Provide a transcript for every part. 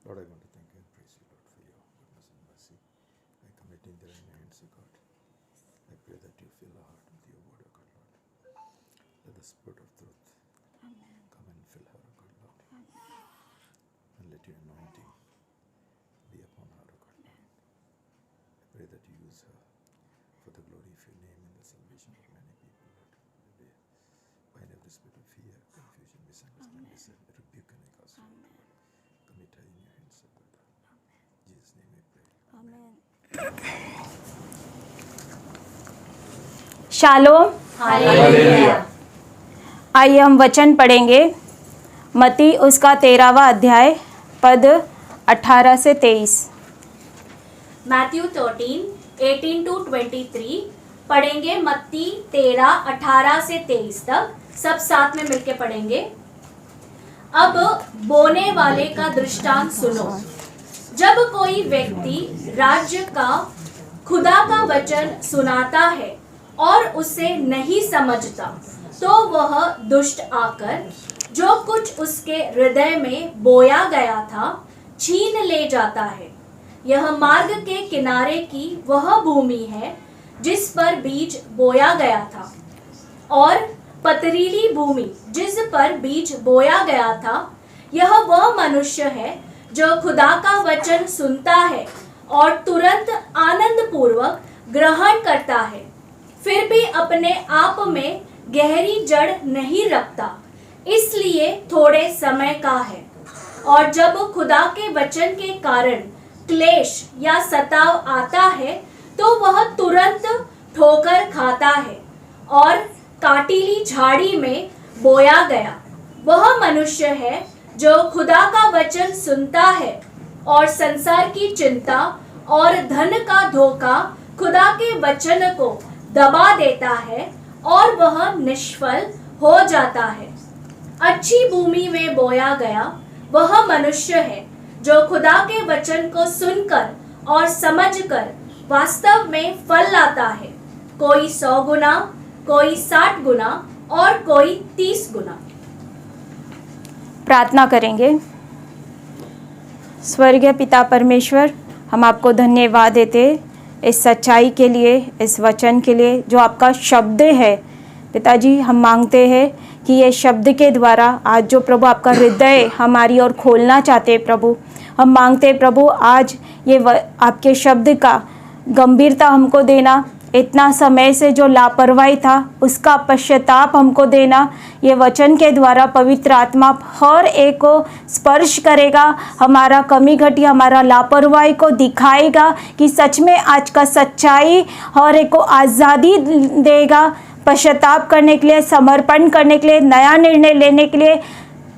Lord, I want to thank you and praise you, Lord, for your goodness and mercy. I commit in their hands, O God. I pray that you fill our heart with your word, O God, Lord. Let the Spirit of truth come and fill her, O God, Lord. And let your anointing be upon her, O God, Lord. I pray that you use her for the glory of your name and the salvation of many people, Lord. Hallelujah. Bind every spirit of fear, confusion, misunderstanding, rebuke and cast her out, Lord. Commit her in your hands, O God. In Jesus' name I pray. Amen. Shalom. Hallelujah. आइए हम वचन पढ़ेंगे। मत्ती उसका 13वां अध्याय पद 18 से 23। Matthew 13:18 to 23 पढ़ेंगे। मत्ती 13:18 से 23 तक सब साथ में मिलके पढ़ेंगे। अब बोने वाले का दृष्टांत सुनो। जब कोई व्यक्ति राज्य का खुदा का वचन सुनाता है और उसे नहीं समझता, तो वह दुष्ट आकर जो कुछ उसके हृदय में बोया गया था छीन ले जाता है। यह मार्ग के किनारे की वह भूमि है जिस पर बीज बोया गया था, और पथरीली भूमि जिस पर बीज बोया गया था, यह वह मनुष्य है जो खुदा का वचन सुनता है और तुरंत आनंद पूर्वक ग्रहण करता है, फिर भी अपने आप में गहरी जड़ नहीं रखता, इसलिए थोड़े समय का है। और जब खुदा के वचन के कारण क्लेश या सताव आता है, तो वह तुरंत ठोकर खाता है। और काटीली झाड़ी में बोया गया वह मनुष्य है जो खुदा का वचन सुनता है और संसार की चिंता और धन का धोखा खुदा के वचन को दबा देता है और वह निष्फल हो जाता है। अच्छी भूमि में बोया गया वह मनुष्य है जो खुदा के वचन को सुनकर और समझकर वास्तव में फल लाता है, कोई 100 गुना, कोई 60 गुना और कोई 30 गुना। प्रार्थना करेंगे। स्वर्गीय पिता परमेश्वर, हम आपको धन्यवाद देते इस सच्चाई के लिए, इस वचन के लिए जो आपका शब्द है। पिताजी, हम मांगते हैं कि ये शब्द के द्वारा आज जो प्रभु आपका हृदय हमारी ओर खोलना चाहते हैं प्रभु, हम मांगते हैं प्रभु आज ये आपके शब्द का गंभीरता हमको देना, इतना समय से जो लापरवाही था उसका पश्चाताप हमको देना। ये वचन के द्वारा पवित्र आत्मा हर एक को स्पर्श करेगा, हमारा कमी घटी, हमारा लापरवाही को दिखाएगा कि सच में आज का सच्चाई हर एक को आज़ादी देगा पश्चाताप करने के लिए, समर्पण करने के लिए, नया निर्णय लेने के लिए।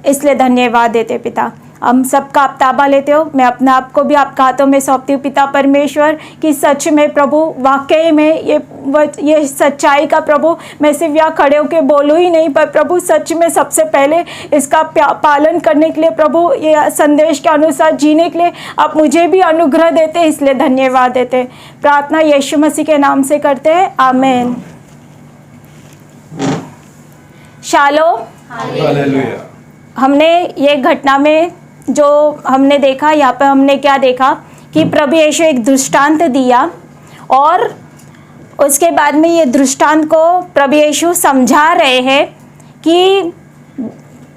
इसलिए धन्यवाद देते पिता। हम सबका आप ताबा लेते हो, मैं अपने आप को भी आपके हाथों में सौंपती हूँ पिता परमेश्वर कि सच में प्रभु वाकई में ये सच्चाई का प्रभु मैं सिर्फ यहाँ खड़े होकर बोलूँ ही नहीं, पर प्रभु सच में सबसे पहले इसका पालन करने के लिए प्रभु ये संदेश के अनुसार जीने के लिए आप मुझे भी अनुग्रह देते, इसलिए धन्यवाद देते। प्रार्थना यीशु मसीह के नाम से करते हैं, आमीन। शालोम। हालेलुया। हमने ये घटना में जो हमने देखा, यहाँ पे हमने क्या देखा कि प्रभु यीशु एक दृष्टांत दिया और उसके बाद में ये दृष्टांत को प्रभु यीशु समझा रहे हैं कि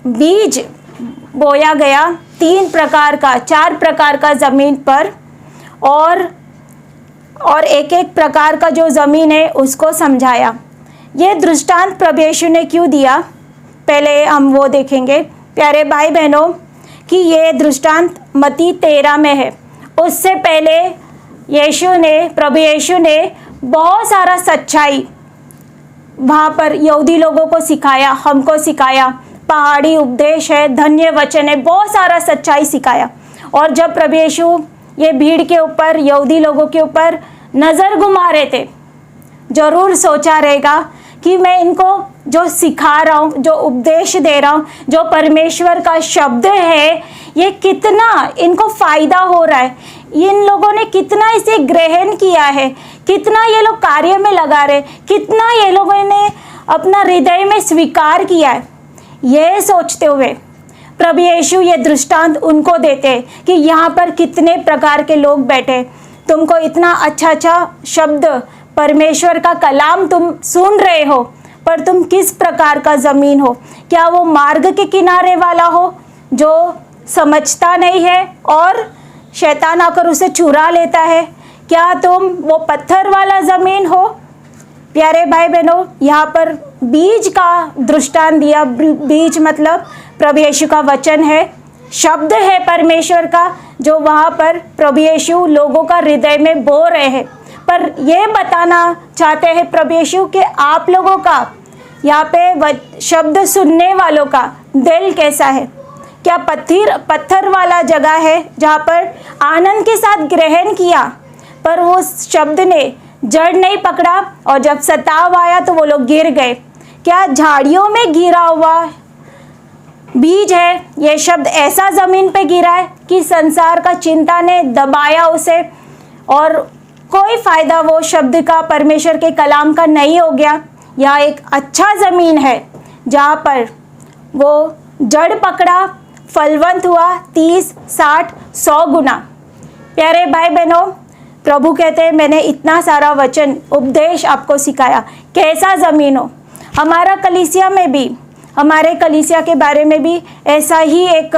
बीज बोया गया 3 प्रकार का, 4 प्रकार का ज़मीन पर, और एक प्रकार का जो ज़मीन है उसको समझाया। ये दृष्टांत प्रभु यीशु ने क्यों दिया, पहले हम वो देखेंगे प्यारे भाई बहनों कि ये दृष्टांत मत्ती 13 में है। उससे पहले प्रभु यीशु ने बहुत सारा सच्चाई वहाँ पर यहूदी लोगों को सिखाया, हमको सिखाया, पहाड़ी उपदेश है, धन्य वचन है, बहुत सारा सच्चाई सिखाया। और जब प्रभु यीशु ये भीड़ के ऊपर, यहूदी लोगों के ऊपर नज़र घुमा रहे थे, ज़रूर सोचा रहेगा कि मैं इनको जो सिखा रहा हूँ, जो उपदेश दे रहा हूँ, जो परमेश्वर का शब्द है, ये कितना इनको फ़ायदा हो रहा है, इन लोगों ने कितना इसे ग्रहण किया है, कितना ये लोग कार्य में लगा रहे, कितना ये लोगों ने अपना हृदय में स्वीकार किया है। ये सोचते हुए प्रभु यीशु ये दृष्टांत उनको देते कि यहाँ पर कितने प्रकार के लोग बैठे, तुमको इतना अच्छा अच्छा शब्द परमेश्वर का कलाम तुम सुन रहे हो, पर तुम किस प्रकार का ज़मीन हो? क्या वो मार्ग के किनारे वाला हो जो समझता नहीं है और शैतान आकर उसे चुरा लेता है? क्या तुम वो पत्थर वाला ज़मीन हो? प्यारे भाई बहनों, यहाँ पर बीज का दृष्टांत दिया। बीज मतलब प्रभु यीशु का वचन है, शब्द है परमेश्वर का, जो वहाँ पर प्रभु यीशु लोगों का हृदय में बो रहे हैं। पर ये बताना चाहते हैं प्रभु यीशु कि आप लोगों का यहाँ पे शब्द सुनने वालों का दिल कैसा है? क्या पत्थर वाला जगह है जहाँ पर आनंद के साथ ग्रहण किया, पर वो शब्द ने जड़ नहीं पकड़ा और जब सताव आया तो वो लोग गिर गए? क्या झाड़ियों में गिरा हुआ बीज है ये शब्द ऐसा ज़मीन पे गिरा है कि संसार का चिंता ने दबाया उसे और कोई फ़ायदा वो शब्द का, परमेश्वर के कलाम का नहीं हो गया? या एक अच्छा ज़मीन है जहाँ पर वो जड़ पकड़ा, फलवंत हुआ 30, 60, 100 गुना? प्यारे भाई बहनों, प्रभु कहते हैं मैंने इतना सारा वचन उपदेश आपको सिखाया, कैसा ज़मीन हो? हमारा कलीसिया में भी, हमारे कलीसिया के बारे में भी ऐसा ही एक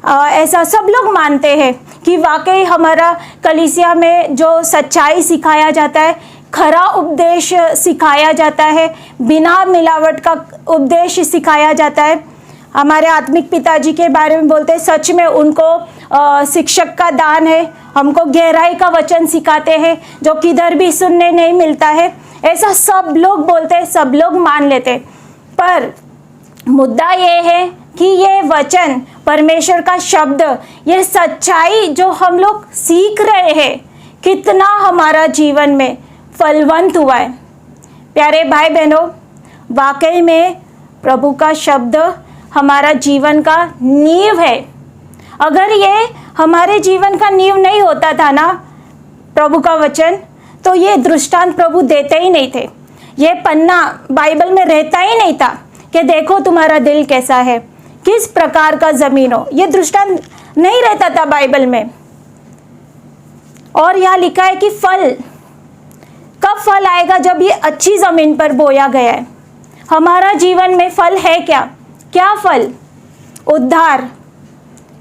ऐसा सब लोग मानते हैं कि वाकई हमारा कलीसिया में जो सच्चाई सिखाया जाता है, खरा उपदेश सिखाया जाता है, बिना मिलावट का उपदेश सिखाया जाता है। हमारे आत्मिक पिताजी के बारे में बोलते हैं सच में उनको शिक्षक का दान है, हमको गहराई का वचन सिखाते हैं जो किधर भी सुनने नहीं मिलता है। ऐसा सब लोग बोलते हैं, सब लोग मान लेते। पर मुद्दा ये है कि ये वचन, परमेश्वर का शब्द, ये सच्चाई जो हम लोग सीख रहे हैं, कितना हमारा जीवन में फलवंत हुआ है? प्यारे भाई बहनों, वाकई में प्रभु का शब्द हमारा जीवन का नींव है। अगर ये हमारे जीवन का नींव नहीं होता था ना प्रभु का वचन, तो ये दृष्टांत प्रभु देते ही नहीं थे, ये पन्ना बाइबल में रहता ही नहीं था कि देखो तुम्हारा दिल कैसा है, किस प्रकार का ज़मीन हो। ये दृष्टांत नहीं रहता था बाइबल में। और यहाँ लिखा है कि फल, कब फल आएगा? जब ये अच्छी ज़मीन पर बोया गया है। हमारा जीवन में फल है क्या? क्या फल? उद्धार।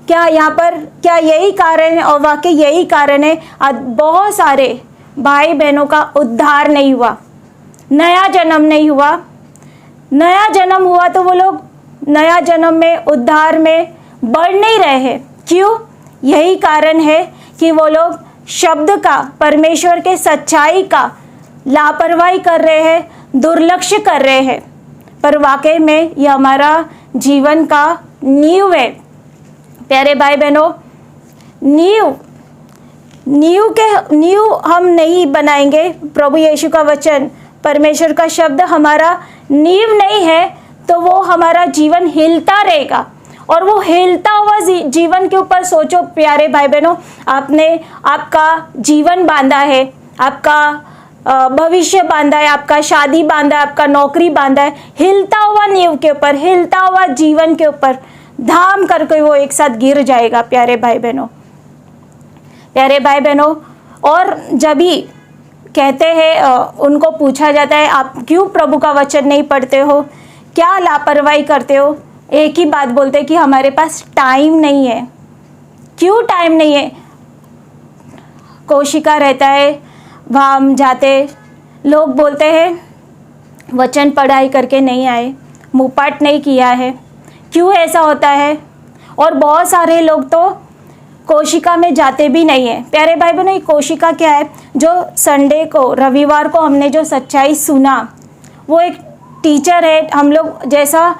क्या यहाँ पर क्या यही कारण है? और वाकई यही कारण है आज बहुत सारे भाई बहनों का उद्धार नहीं हुआ, नया जन्म नहीं हुआ। नया जन्म हुआ तो वो लोग नया जन्म में, उद्धार में बढ़ नहीं रहे हैं। क्यों? यही कारण है कि वो लोग शब्द का, परमेश्वर के सच्चाई का लापरवाही कर रहे हैं, दुर्लक्ष्य कर रहे हैं। पर वाकई में ये हमारा जीवन का नींव है। प्यारे भाई बहनों, नींव हम नहीं बनाएंगे। प्रभु यीशु का वचन, परमेश्वर का शब्द हमारा नींव नहीं है तो वो हमारा जीवन हिलता रहेगा। और वो हिलता हुआ जीवन के ऊपर सोचो प्यारे भाई बहनों, आपने आपका जीवन बांधा है, आपका भविष्य बांधा है, आपका शादी बांधा है, आपका नौकरी बांधा है, हिलता हुआ नींव के ऊपर, हिलता हुआ जीवन के ऊपर धाम करके वो एक साथ गिर जाएगा। प्यारे भाई बहनों, प्यारे भाई बहनों, और जब भी कहते हैं, उनको पूछा जाता है आप क्यों प्रभु का वचन नहीं पढ़ते हो, क्या लापरवाही करते हो? एक ही बात बोलते हैं कि हमारे पास टाइम नहीं है। क्यों टाइम नहीं है? कोशिका रहता है, वहाँ हम जाते, लोग बोलते हैं वचन पढ़ाई करके नहीं आए, मुँहपाठ नहीं किया है। क्यों ऐसा होता है? और बहुत सारे लोग तो कोशिका में जाते भी नहीं है। प्यारे भाई बहनों, कोशिका क्या है? जो संडे को, रविवार को हमने जो सच्चाई सुना, वो एक टीचर है। हम लोग जैसा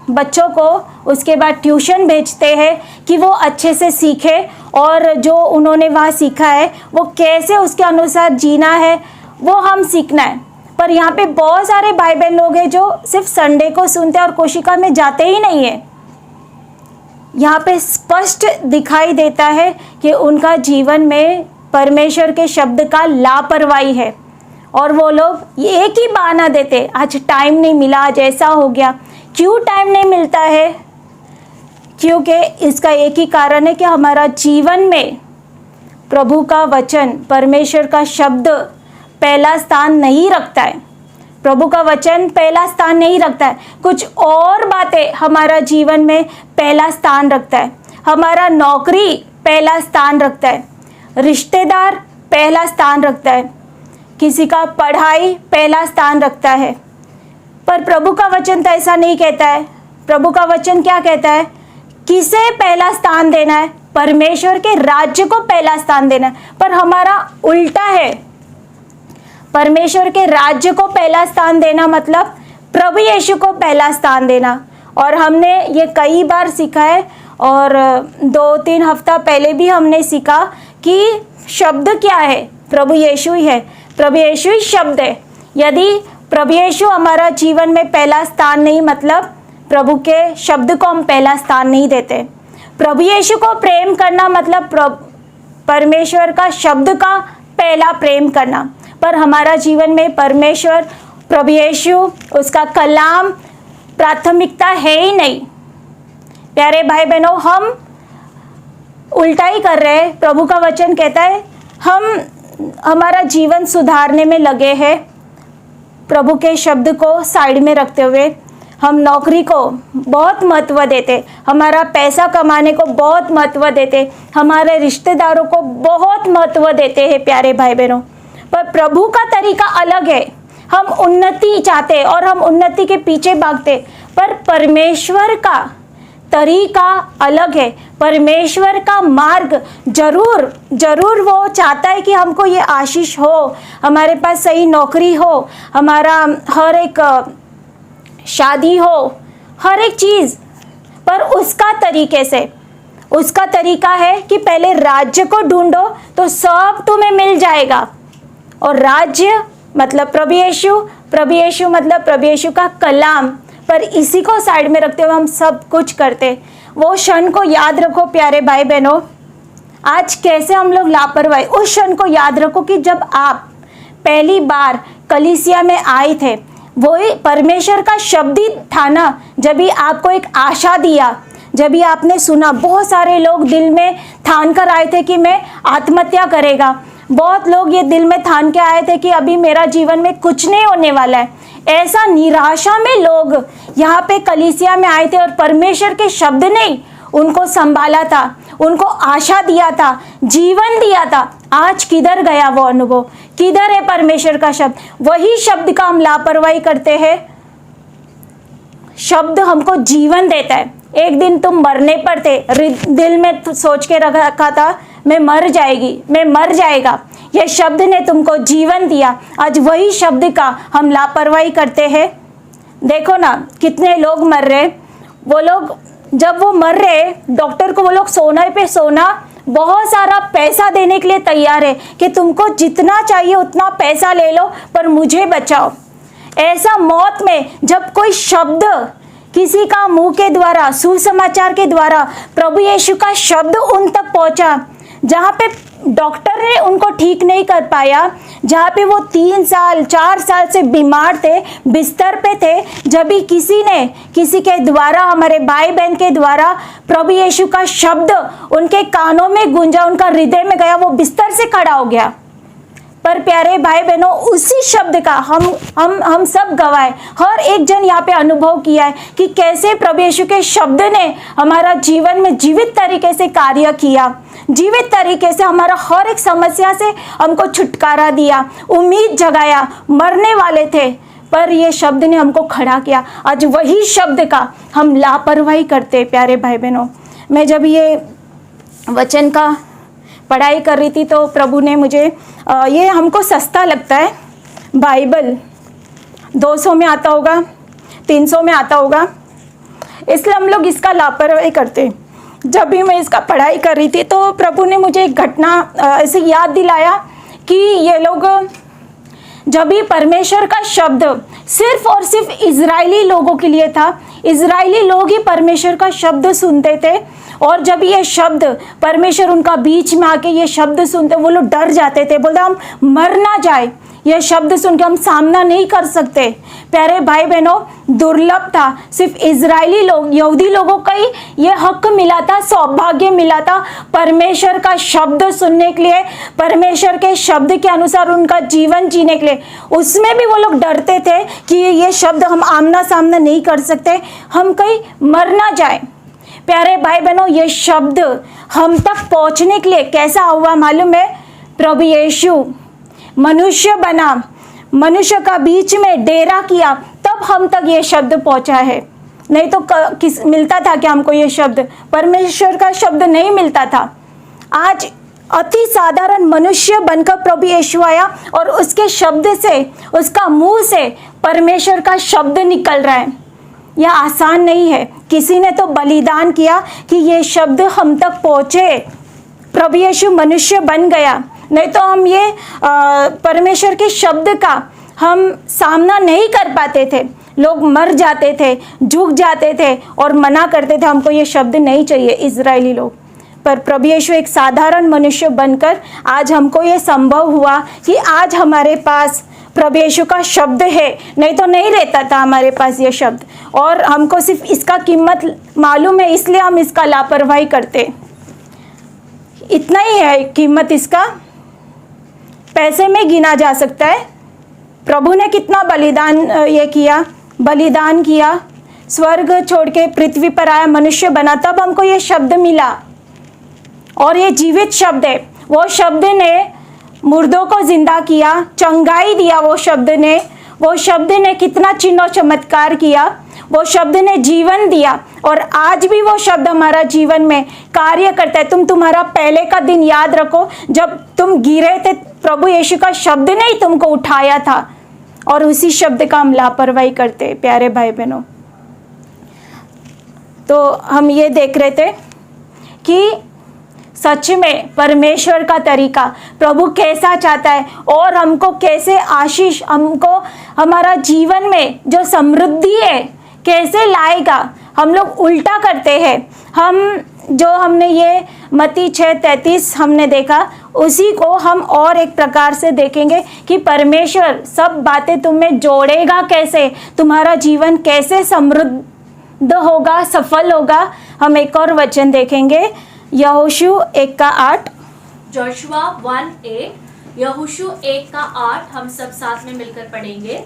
बच्चों को उसके बाद ट्यूशन भेजते हैं कि वो अच्छे से सीखे और जो उन्होंने वहाँ सीखा है वो कैसे उसके अनुसार जीना है वो हम सीखना है। पर यहाँ पे बहुत सारे भाई बहन लोग हैं जो सिर्फ संडे को सुनते हैं और कोशिका में जाते ही नहीं है। यहाँ पे स्पष्ट दिखाई देता है कि उनका जीवन में परमेश्वर के शब्द का लापरवाही है और वो लोग एक ही बहाना देते, आज टाइम नहीं मिला, आज ऐसा हो गया। क्यों टाइम नहीं मिलता है? क्योंकि इसका एक ही कारण है कि हमारा जीवन में प्रभु का वचन, परमेश्वर का शब्द पहला स्थान नहीं रखता है। प्रभु का वचन पहला स्थान नहीं रखता है, कुछ और बातें हमारा जीवन में पहला स्थान रखता है। हमारा नौकरी पहला स्थान रखता है, रिश्तेदार पहला स्थान रखता है, किसी का पढ़ाई पहला स्थान रखता है। पर प्रभु का वचन तो ऐसा नहीं कहता है। प्रभु का वचन क्या कहता है? किसे पहला स्थान देना है? परमेश्वर के राज्य को पहला स्थान देना है। पर हमारा उल्टा है। परमेश्वर के राज्य को पहला स्थान देना मतलब प्रभु यीशु को पहला स्थान देना। और हमने ये कई बार सीखा है, और 2-3 हफ्ता पहले भी हमने सीखा कि शब्द क्या है? प्रभु यीशु ही है। प्रभु यीशु ही शब्द है। यदि प्रभु यीशु हमारा जीवन में पहला स्थान नहीं, मतलब प्रभु के शब्द को हम पहला स्थान नहीं देते। प्रभु यीशु को प्रेम करना मतलब परमेश्वर का शब्द का पहला प्रेम करना। पर हमारा जीवन में परमेश्वर, प्रभु यीशु, उसका कलाम प्राथमिकता है ही नहीं। प्यारे भाई बहनों, हम उल्टा ही कर रहे हैं। प्रभु का वचन कहता है हमारा जीवन सुधारने में लगे हैं, प्रभु के शब्द को साइड में रखते हुए हम नौकरी को बहुत महत्व देते, हमारा पैसा कमाने को बहुत महत्व देते, हमारे रिश्तेदारों को बहुत महत्व देते हैं। प्यारे भाई बहनों, पर प्रभु का तरीका अलग है। हम उन्नति चाहते और हम उन्नति के पीछे भागते, पर परमेश्वर का तरीका अलग है। परमेश्वर का मार्ग जरूर वो चाहता है कि हमको ये आशीष हो, हमारे पास सही नौकरी हो, हमारा हर एक शादी हो, हर एक चीज़, पर उसका तरीके से। उसका तरीका है कि पहले राज्य को ढूंढो तो सब तुम्हें मिल जाएगा। और राज्य मतलब प्रभु यीशु, प्रभु यीशु मतलब प्रभु यीशु का कलाम। पर इसी को साइड में रखते हुए हम सब कुछ करते। वो क्षण को याद रखो प्यारे भाई बहनों, आज कैसे हम लोग लापरवाही। उस क्षण को याद रखो कि जब आप पहली बार कलीसिया में आए थे, वही परमेश्वर का शब्द ही था ना, जब भी आपको एक आशा दिया, जब भी आपने सुना। बहुत सारे लोग दिल में ठान कर आए थे कि मैं आत्महत्या करेगा। बहुत लोग ये दिल में ठान के आए थे कि अभी मेरा जीवन में कुछ नहीं होने वाला है। ऐसा निराशा में लोग यहाँ पे कलीसिया में आए थे, और परमेश्वर के शब्द ने उनको संभाला था, उनको आशा दिया था, जीवन दिया था। आज किधर गया वो अनुभव? किधर है परमेश्वर का शब्द? वही शब्द का हम लापरवाही करते हैं। शब्द हमको जीवन देता है। एक दिन तुम मरने पर थे, दिल में सोच के रखा था मैं मर जाएगी, मैं मर जाएगा। यह शब्द ने तुमको जीवन दिया। आज वही शब्द का हम लापरवाही करते हैं। देखो ना, कितने लोग मर रहे। वो लोग जब वो मर रहे, डॉक्टर को वो लोग सोने पे सोना, बहुत सारा पैसा देने के लिए तैयार है कि तुमको जितना चाहिए उतना पैसा ले लो, पर मुझे बचाओ। ऐसा मौत में जब कोई शब्द किसी का मुंह के द्वारा, सुसमाचार के द्वारा प्रभु यीशु का शब्द उन तक पहुंचा, जहाँ पे डॉक्टर ने उनको ठीक नहीं कर पाया, जहाँ पे वो 3 साल 4 साल से बीमार थे, बिस्तर पे थे, जब भी किसी के द्वारा, हमारे भाई बहन के द्वारा प्रभु यीशु का शब्द उनके कानों में गूंजा, उनका हृदय में गया, वो बिस्तर से खड़ा हो गया। पर प्यारे भाई बहनों, उसी शब्द का हम सब गवाए। हर एक जन यहाँ पे अनुभव किया है कि कैसे प्रभु यीशु के शब्द ने हमारा जीवन में जीवित तरीके से कार्य किया, जीवित तरीके से हमारा हर एक समस्या से हमको छुटकारा दिया, उम्मीद जगाया। मरने वाले थे, पर ये शब्द ने हमको खड़ा किया। आज वही शब्द का हम लापरवाही करते। प्यारे भाई बहनों, मैं जब ये वचन का पढ़ाई कर रही थी तो प्रभु ने मुझे, ये हमको सस्ता लगता है, बाइबल 200 में आता होगा, 300 में आता होगा, इसलिए हम लोग इसका लापरवाही करते। जब भी मैं इसका पढ़ाई कर रही थी तो प्रभु ने मुझे एक घटना ऐसे याद दिलाया कि ये लोग, जब भी परमेश्वर का शब्द सिर्फ और सिर्फ इजरायली लोगों के लिए था, इजरायली लोग ही परमेश्वर का शब्द सुनते थे, और जब ये शब्द परमेश्वर उनका बीच में आके ये शब्द सुनते, वो लोग डर जाते थे, बोलते हम मर ना जाए, यह शब्द सुन के हम सामना नहीं कर सकते। प्यारे भाई बहनों, दुर्लभ था, सिर्फ इजरायली लोग, यहूदी लोगों का ही ये हक मिला था, सौभाग्य मिला था परमेश्वर का शब्द सुनने के लिए, परमेश्वर के शब्द के अनुसार उनका जीवन जीने के लिए। उसमें भी वो लोग डरते थे कि ये शब्द हम आमना सामना नहीं कर सकते, हम कहीं मर ना जाए। प्यारे भाई बहनों, ये शब्द हम तक पहुंचने के लिए कैसा हुआ मालूम है? प्रभु यीशु मनुष्य बना, मनुष्य का बीच में डेरा किया, तब हम तक ये शब्द पहुंचा है। नहीं तो मिलता था कि हमको ये शब्द, परमेश्वर का शब्द नहीं मिलता था। आज अति साधारण मनुष्य बनकर प्रभु यीशु आया और उसके शब्द से, उसका मुंह से परमेश्वर का शब्द निकल रहा है। यह आसान नहीं है, किसी ने तो बलिदान किया कि ये शब्द हम तक पहुंचे। प्रभु यीशु मनुष्य बन गया, नहीं तो हम ये परमेश्वर के शब्द का हम सामना नहीं कर पाते थे। लोग मर जाते थे, झुक जाते थे और मना करते थे, हमको ये शब्द नहीं चाहिए, इजरायली लोग। पर प्रभु यीशु एक साधारण मनुष्य बनकर आज हमको ये संभव हुआ कि आज हमारे पास प्रभु यीशु का शब्द है, नहीं तो नहीं रहता था हमारे पास ये शब्द। और हमको सिर्फ इसका कीमत मालूम है, इसलिए हम इसका लापरवाही करते। इतना ही है कीमत इसका, पैसे में गिना जा सकता है। प्रभु ने कितना बलिदान किया, स्वर्ग छोड़ के पृथ्वी पर आया, मनुष्य बना, तब हमको ये शब्द मिला। और ये जीवित शब्द है। वो शब्द ने मुर्दों को जिंदा किया, चंगाई दिया। वो शब्द ने कितना चिन्ह चमत्कार किया। वो शब्द ने जीवन दिया और आज भी वो शब्द हमारा जीवन में कार्य करता है। तुम्हारा पहले का दिन याद रखो, जब तुम गिरे थे, प्रभु यीशु का शब्द ने ही तुमको उठाया था और उसी शब्द का हम लापरवाही करते। प्यारे भाई बहनों, तो हम ये देख रहे थे कि सच में परमेश्वर का तरीका, प्रभु कैसा चाहता है और हमको कैसे आशीष, हमको हमारा जीवन में जो समृद्धि है कैसे लाएगा। हम लोग उल्टा करते हैं। हमने ये मत्ती 6:33 हमने देखा, उसी को हम और एक प्रकार से देखेंगे कि परमेश्वर सब बातें तुम्हें जोड़ेगा कैसे, तुम्हारा जीवन कैसे समृद्ध होगा, सफल होगा। हम एक और वचन देखेंगे, यहोशू 1:8। जोशुआ 1:8, यहोशू 1:8 हम सब साथ में मिलकर पढ़ेंगे।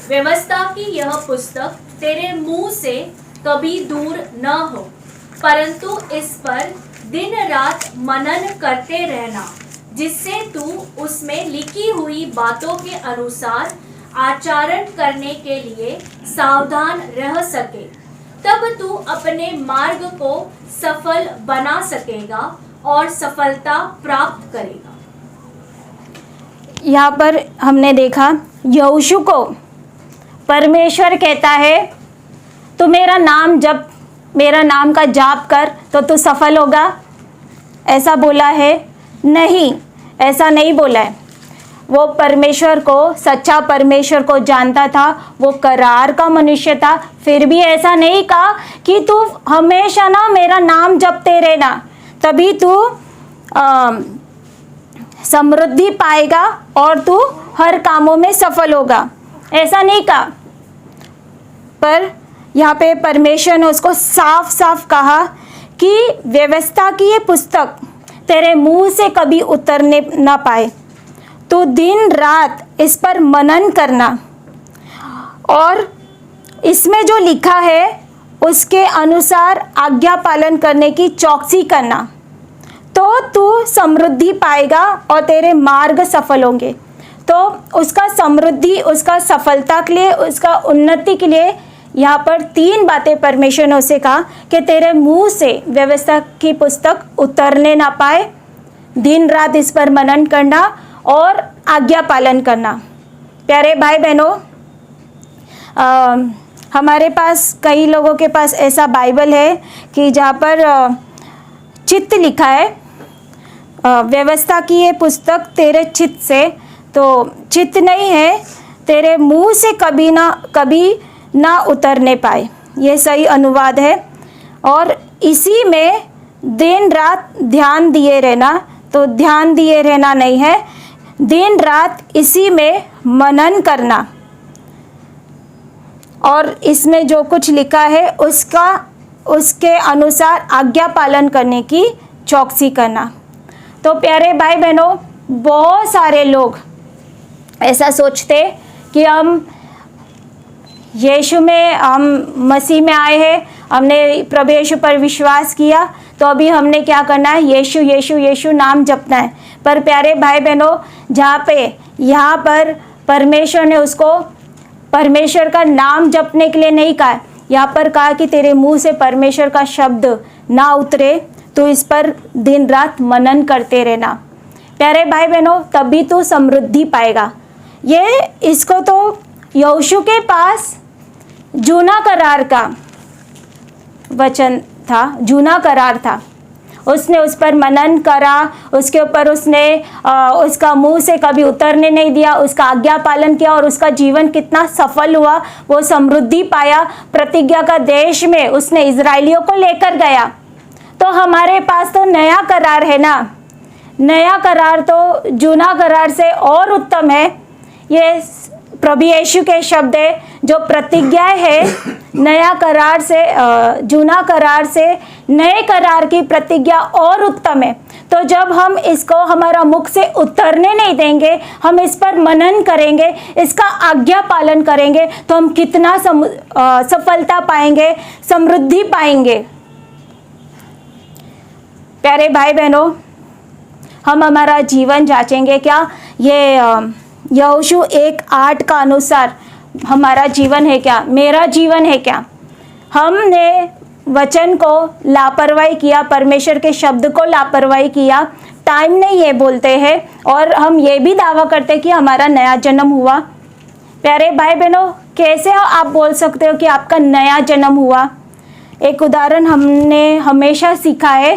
व्यवस्था की यह पुस्तक तेरे मुंह से कभी दूर न हो, परंतु इस पर दिन रात मनन करते रहना, जिससे तू उसमें लिखी हुई बातों के अनुसार आचरण करने के लिए सावधान रह सके। तब तू अपने मार्ग को सफल बना सकेगा और सफलता प्राप्त करेगा। यहाँ पर हमने देखा यहोशू को परमेश्वर कहता है, तू मेरा नाम का जाप कर तो तू सफल होगा। ऐसा बोला है? नहीं, ऐसा नहीं बोला है। वो परमेश्वर को, सच्चा परमेश्वर को जानता था, वो करार का मनुष्य था, फिर भी ऐसा नहीं कहा कि तू हमेशा ना मेरा नाम जपते रहना, तभी तू समृद्धि पाएगा और तू हर कामों में सफल होगा। ऐसा नहीं कहा, पर यहाँ पे परमेश्वर ने उसको साफ साफ कहा कि व्यवस्था की ये पुस्तक तेरे मुंह से कभी उतरने ना पाए, तो दिन रात इस पर मनन करना और इसमें जो लिखा है उसके अनुसार आज्ञा पालन करने की चौकसी करना, तो तू समृद्धि पाएगा और तेरे मार्ग सफल होंगे। तो उसका समृद्धि, उसका सफलता के लिए, उसका उन्नति के लिए यहाँ पर 3 बातें परमेश्वर ने उसे कहा कि तेरे मुंह से व्यवस्था की पुस्तक उतरने ना पाए, दिन रात इस पर मनन करना और आज्ञा पालन करना। प्यारे भाई बहनों, हमारे पास, कई लोगों के पास ऐसा बाइबल है कि जहाँ पर चित्त लिखा है, व्यवस्था की ये पुस्तक तेरे चित्त से, तो चित्त नहीं है, तेरे मुंह से कभी ना उतरने पाए। ये सही अनुवाद है। और इसी में दिन रात ध्यान दिए रहना। तो ध्यान दिए रहना नहीं है, दिन रात इसी में मनन करना और इसमें जो कुछ लिखा है उसके अनुसार आज्ञा पालन करने की चौकसी करना। तो प्यारे भाई बहनों, बहुत सारे लोग ऐसा सोचते कि हम मसीह में आए हैं, हमने प्रभु यीशु पर विश्वास किया, तो अभी हमने क्या करना है, यीशु यीशु यीशु नाम जपना है। पर प्यारे भाई बहनों, यहाँ पर परमेश्वर ने उसको परमेश्वर का नाम जपने के लिए नहीं कहा, यहाँ पर कहा कि तेरे मुंह से परमेश्वर का शब्द ना उतरे, तो इस पर दिन रात मनन करते रहना। प्यारे भाई बहनों, तभी तो समृद्धि पाएगा। इसको तो यहोशू के पास जूना करार का वचन था, जूना करार था, उसने उस पर मनन करा, उसके ऊपर उसने उसका मुंह से कभी उतरने नहीं दिया, उसका आज्ञा पालन किया और उसका जीवन कितना सफल हुआ, वो समृद्धि पाया, प्रतिज्ञा का देश में उसने इजरायलियों को लेकर गया। तो हमारे पास तो नया करार है ना, नया करार तो जूना करार से और उत्तम है। ये प्रभु यीशु के शब्द है, जो प्रतिज्ञा है नया करार से, जूना करार से नए करार की प्रतिज्ञा और उत्तम है। तो जब हम इसको हमारा मुख से उतरने नहीं देंगे, हम इस पर मनन करेंगे, इसका आज्ञा पालन करेंगे, तो हम कितना सफलता पाएंगे, समृद्धि पाएंगे। प्यारे भाई बहनों, हम हमारा जीवन जांचेंगे क्या, ये यहोशू 1:8 का अनुसार हमारा जीवन है क्या, मेरा जीवन है क्या। हमने वचन को लापरवाही किया, परमेश्वर के शब्द को लापरवाही किया, टाइम नहीं ये बोलते हैं, और हम ये भी दावा करते कि हमारा नया जन्म हुआ। प्यारे भाई बहनों, कैसे आप बोल सकते हो कि आपका नया जन्म हुआ। एक उदाहरण हमने हमेशा सीखा है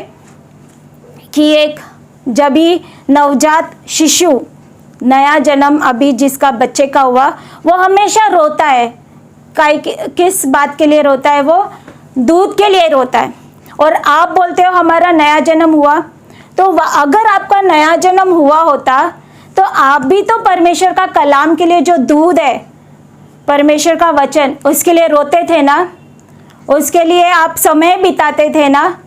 कि एक जब ही नवजात शिशु, नया जन्म अभी जिसका बच्चे का हुआ, वो हमेशा रोता है। किस बात के लिए रोता है, वो दूध के लिए रोता है। और आप बोलते हो हमारा नया जन्म हुआ, तो अगर आपका नया जन्म हुआ होता तो आप भी तो परमेश्वर का कलाम के लिए, जो दूध है परमेश्वर का वचन, उसके लिए रोते थे ना, उसके लिए आप समय बिताते थे ना,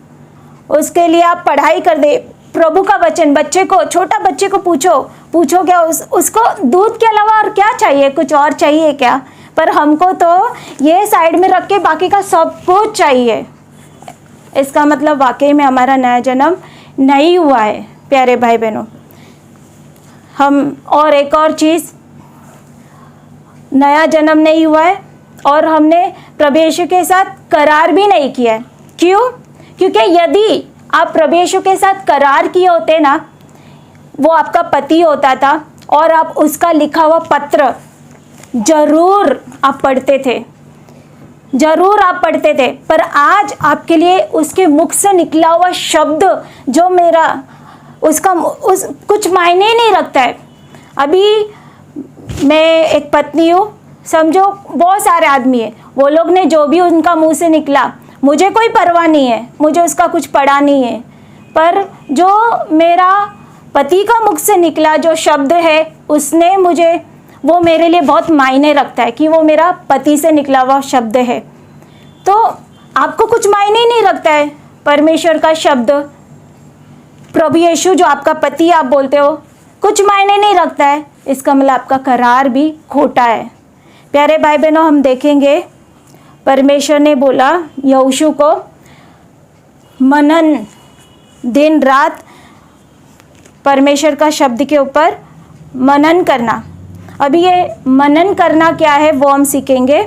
उसके लिए आप पढ़ाई कर दे। प्रभु का वचन बच्चे को, छोटा बच्चे को पूछो क्या उसको दूध के अलावा और क्या चाहिए, कुछ और चाहिए क्या। पर हमको तो ये साइड में रख के बाकी का सब कुछ चाहिए। इसका मतलब वाकई में हमारा नया जन्म नहीं हुआ है। प्यारे भाई बहनों, और एक और चीज़, नया जन्म नहीं हुआ है और हमने प्रभु यीशु के साथ करार भी नहीं किया है। क्यों? क्योंकि यदि आप प्रभु यीशु के साथ करार किए होते ना, वो आपका पति होता था और आप उसका लिखा हुआ पत्र जरूर आप पढ़ते थे, जरूर आप पढ़ते थे। पर आज आपके लिए उसके मुख से निकला हुआ शब्द जो मेरा कुछ मायने नहीं रखता है। अभी मैं एक पत्नी हूँ, समझो बहुत सारे आदमी है, वो लोग ने जो भी उनका मुंह से निकला, मुझे कोई परवाह नहीं है, मुझे उसका कुछ पड़ा नहीं है। पर जो मेरा पति का मुख से निकला जो शब्द है, उसने मुझे, वो मेरे लिए बहुत मायने रखता है कि वो मेरा पति से निकला हुआ शब्द है। तो आपको कुछ मायने नहीं रखता है परमेश्वर का शब्द, प्रभु यीशु जो आपका पति आप बोलते हो, कुछ मायने नहीं रखता है, इसका मतलब आपका करार भी खोटा है। प्यारे भाई बहनों, हम देखेंगे परमेश्वर ने बोला यहोशू को मनन, दिन रात परमेश्वर का शब्द के ऊपर मनन करना। अभी ये मनन करना क्या है वो हम सीखेंगे।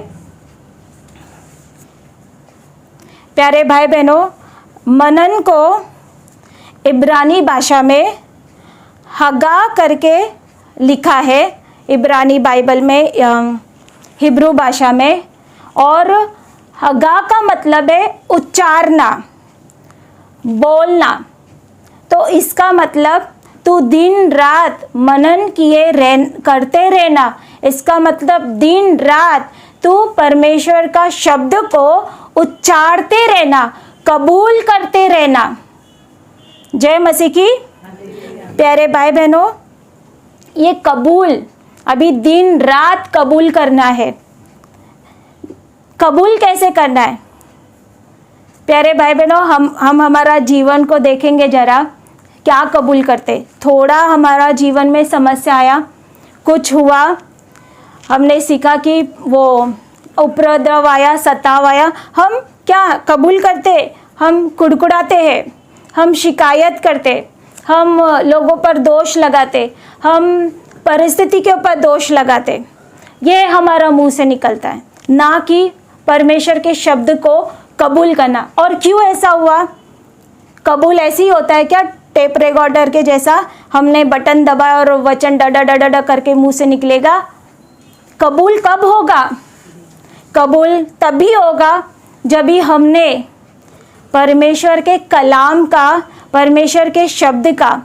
प्यारे भाई बहनों, मनन को इब्रानी भाषा में हगा करके लिखा है, इब्रानी बाइबल में, हिब्रू भाषा में। और हगा का मतलब है उच्चारना, बोलना। तो इसका मतलब तू दिन रात मनन करते रहना। इसका मतलब दिन रात तू परमेश्वर का शब्द को उच्चारते रहना, कबूल करते रहना। जय मसीह की। प्यारे भाई बहनों, ये कबूल अभी दिन रात कबूल करना है। कबूल कैसे करना है प्यारे भाई बहनों? हम हमारा जीवन को देखेंगे जरा, क्या कबूल करते। थोड़ा हमारा जीवन में समस्या आया, कुछ हुआ, हमने सीखा कि वो उपद्रव आया, सताव आया, हम क्या कबूल करते? हम कुड़कुड़ाते हैं, हम शिकायत करते, हम लोगों पर दोष लगाते, हम परिस्थिति के ऊपर दोष लगाते। ये हमारा मुंह से निकलता है, ना कि परमेश्वर के शब्द को कबूल करना। और क्यों ऐसा हुआ? कबूल ऐसे ही होता है क्या टेप रिकॉर्डर के जैसा हमने बटन दबाया और वचन डडा डडा डडा करके मुंह से निकलेगा? कबूल कब होगा? कबूल तभी होगा जब भी हमने परमेश्वर के कलाम का, परमेश्वर के शब्द का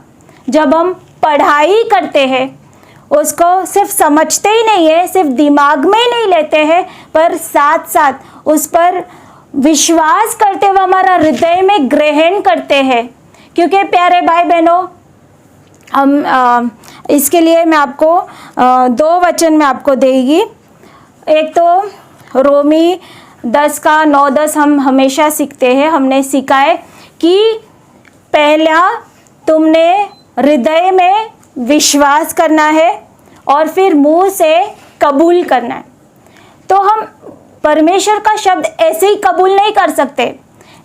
जब हम पढ़ाई करते हैं, उसको सिर्फ समझते ही नहीं है, सिर्फ दिमाग में ही नहीं लेते हैं, पर साथ साथ उस पर विश्वास करते हुए हमारा हृदय में ग्रहण करते हैं। क्योंकि प्यारे भाई बहनों, हम इसके लिए मैं आपको 2 वचन में आपको देगी। एक तो रोमी 10 का 9-10 हम हमेशा सीखते हैं, हमने सीखा है कि पहला तुमने हृदय में विश्वास करना है और फिर मुंह से कबूल करना है। तो हम परमेश्वर का शब्द ऐसे ही कबूल नहीं कर सकते।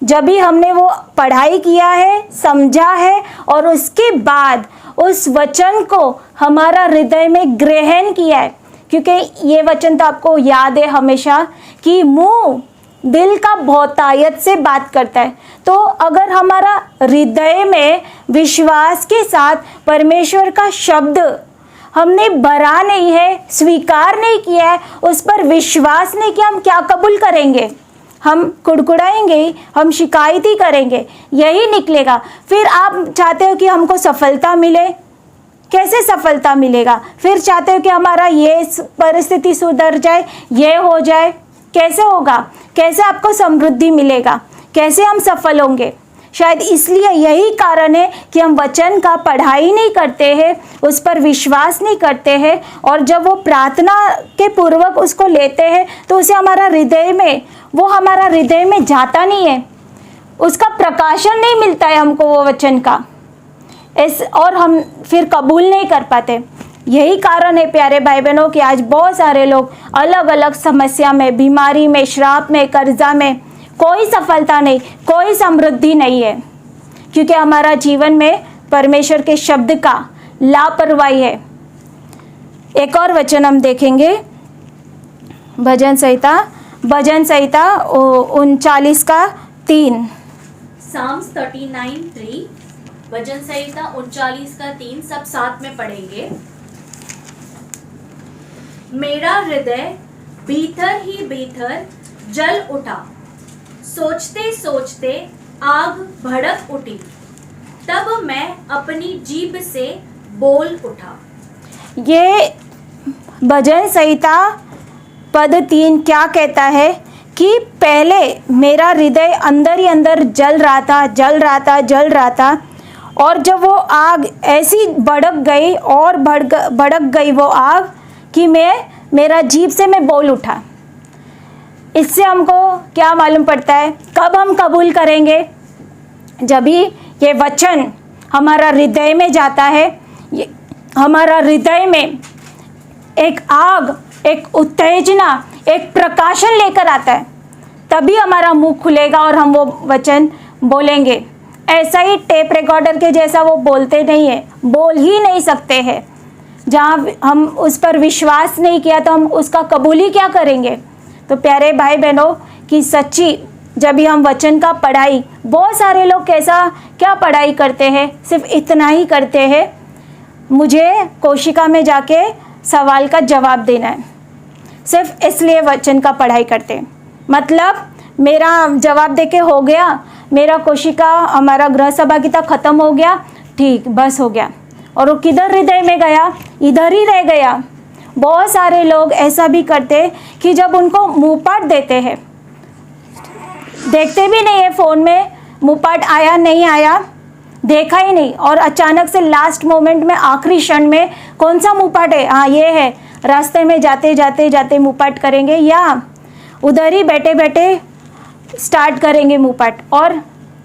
जब भी हमने वो पढ़ाई किया है, समझा है और उसके बाद उस वचन को हमारा हृदय में ग्रहण किया है। क्योंकि ये वचन तो आपको याद है हमेशा कि मुंह दिल का बहुतायत से बात करता है। तो अगर हमारा हृदय में विश्वास के साथ परमेश्वर का शब्द हमने भरा नहीं है, स्वीकार नहीं किया है, उस पर विश्वास नहीं किया, हम क्या कबूल करेंगे? हम कुड़कुड़ाएंगे, हम शिकायत ही करेंगे, यही निकलेगा। फिर आप चाहते हो कि हमको सफलता मिले, कैसे सफलता मिलेगा? फिर चाहते हो कि हमारा ये परिस्थिति सुधर जाए, ये हो जाए, कैसे होगा? कैसे आपको समृद्धि मिलेगा? कैसे हम सफल होंगे? शायद इसलिए यही कारण है कि हम वचन का पढ़ाई नहीं करते हैं, उस पर विश्वास नहीं करते हैं, और जब वो प्रार्थना के पूर्वक उसको लेते हैं तो उसे हमारा हृदय में जाता नहीं है, उसका प्रकाशन नहीं मिलता है हमको वो वचन का, और हम फिर कबूल नहीं कर पाते। यही कारण है प्यारे भाई बहनों कि आज बहुत सारे लोग अलग अलग समस्या में, बीमारी में, श्राप में, कर्जा में, कोई सफलता नहीं, कोई समृद्धि नहीं है, क्योंकि हमारा जीवन में परमेश्वर के शब्द का लापरवाही है। एक और वचन हम देखेंगे, भजन संहिता 39 का 3। साम्स 39:3, भजन संहिता 39 का 3, सब साथ में पढ़ेंगे। मेरा हृदय भीतर ही भीतर जल उठा, सोचते सोचते आग भड़क उठी, तब मैं अपनी जीभ से बोल उठा। ये भजन संहिता पद 3 क्या कहता है कि पहले मेरा हृदय अंदर ही अंदर जल रहा था, और जब वो आग ऐसी भड़क गई और भड़क गई वो आग कि मेरा जीभ से मैं बोल उठा। इससे हमको क्या मालूम पड़ता है? कब हम कबूल करेंगे? जब भी ये वचन हमारा हृदय में जाता है, हमारा हृदय में एक आग, एक उत्तेजना, एक प्रकाशन लेकर आता है, तभी हमारा मुंह खुलेगा और हम वो वचन बोलेंगे। ऐसा ही टेप रिकॉर्डर के जैसा वो बोलते नहीं है, बोल ही नहीं सकते हैं। जहाँ हम उस पर विश्वास नहीं किया तो हम उसका कबूल ही क्या करेंगे? तो प्यारे भाई बहनों कि सच्ची जब भी हम वचन का पढ़ाई, बहुत सारे लोग क्या पढ़ाई करते हैं, सिर्फ इतना ही करते हैं, मुझे कोशिका में जाके सवाल का जवाब देना है, सिर्फ इसलिए वचन का पढ़ाई करते हैं। मतलब मेरा जवाब देके हो गया, मेरा कोशिका, हमारा गृह सभा गीता खत्म हो गया, ठीक, बस हो गया, और वो किधर हृदय में गया? इधर ही रह गया। बहुत सारे लोग ऐसा भी करते कि जब उनको मुंह पाट देते हैं, देखते भी नहीं है फ़ोन में मुंहपाट आया नहीं आया, देखा ही नहीं, और अचानक से लास्ट मोमेंट में आखिरी क्षण में कौन सा मुंहपाट है, हाँ ये है, रास्ते में जाते जाते जाते मुंहपाट करेंगे, या उधर ही बैठे बैठे स्टार्ट करेंगे मुंहपाट और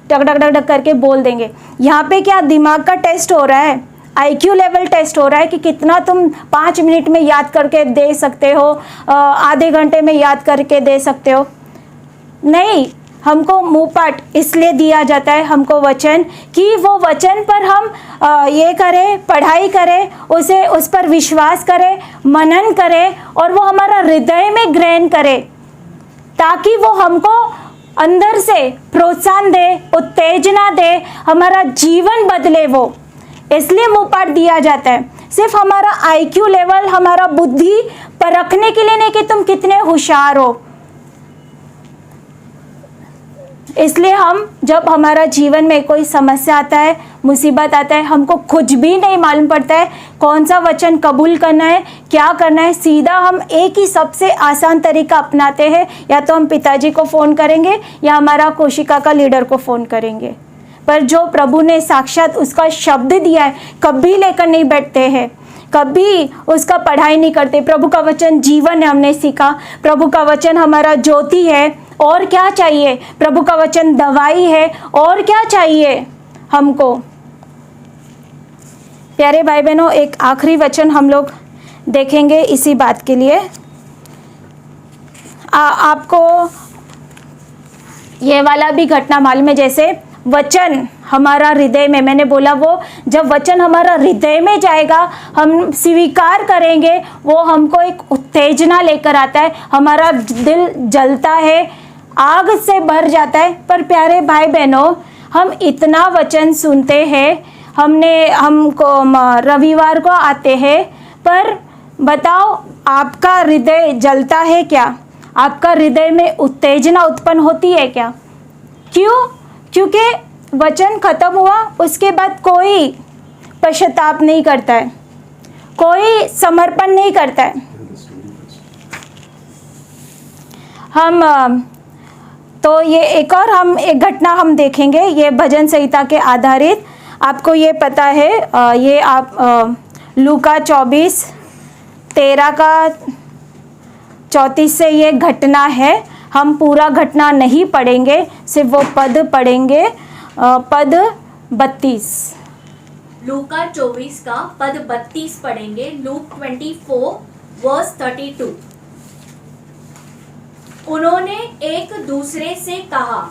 टक टक टक टक करके बोल देंगे। यहाँ पे क्या दिमाग का टेस्ट हो रहा है, IQ लेवल टेस्ट हो रहा है कि कितना तुम 5 मिनट में याद करके दे सकते हो, आधे घंटे में याद करके दे सकते हो। नहीं, हमको मुंहपाट इसलिए दिया जाता है, हमको वचन, कि वो वचन पर हम ये करें, पढ़ाई करें, उस पर विश्वास करें, मनन करें, और वो हमारा हृदय में ग्रहण करे, ताकि वो हमको अंदर से प्रोत्साहन दे, उत्तेजना दे, हमारा जीवन बदले। वो इसलिए मुंहपाट दिया जाता है, सिर्फ हमारा IQ लेवल, हमारा बुद्धि परखने के लिए नहीं कि तुम कितने होशियार हो। इसलिए हम जब हमारा जीवन में कोई समस्या आता है, मुसीबत आता है, हमको कुछ भी नहीं मालूम पड़ता है कौन सा वचन कबूल करना है, क्या करना है, सीधा हम एक ही सबसे आसान तरीका अपनाते हैं, या तो हम पिताजी को फ़ोन करेंगे या हमारा कोशिका का लीडर को फ़ोन करेंगे। पर जो प्रभु ने साक्षात उसका शब्द दिया है, कभी लेकर नहीं बैठते हैं, कभी उसका पढ़ाई नहीं करते। प्रभु का वचन जीवन है, हमने सीखा। प्रभु का वचन हमारा ज्योति है, और क्या चाहिए। प्रभु का वचन दवाई है, और क्या चाहिए हमको। प्यारे भाई बहनों, एक आखिरी वचन हम लोग देखेंगे इसी बात के लिए। आपको ये वाला भी घटना मालूम है, जैसे वचन हमारा हृदय में, मैंने बोला वो जब वचन हमारा हृदय में जाएगा, हम स्वीकार करेंगे, वो हमको एक उत्तेजना लेकर आता है, हमारा दिल जलता है, आग से भर जाता है। पर प्यारे भाई बहनों, हम इतना वचन सुनते हैं, हमको रविवार को आते हैं, पर बताओ आपका हृदय जलता है क्या? आपका हृदय में उत्तेजना उत्पन्न होती है क्या? क्यों? क्योंकि वचन खत्म हुआ, उसके बाद कोई पश्चाताप नहीं करता है, कोई समर्पण नहीं करता है। हम तो ये एक घटना हम देखेंगे, ये भजन संहिता के आधारित। आपको ये पता है, ये आप लूका 24:13 का 34 से ये घटना है। हम पूरा घटना नहीं पढ़ेंगे, सिर्फ वो पद पढ़ेंगे, पद 32। लूका 24 का पद 32 पढ़ेंगे। लूक 24:32। उन्होंने एक दूसरे से कहा,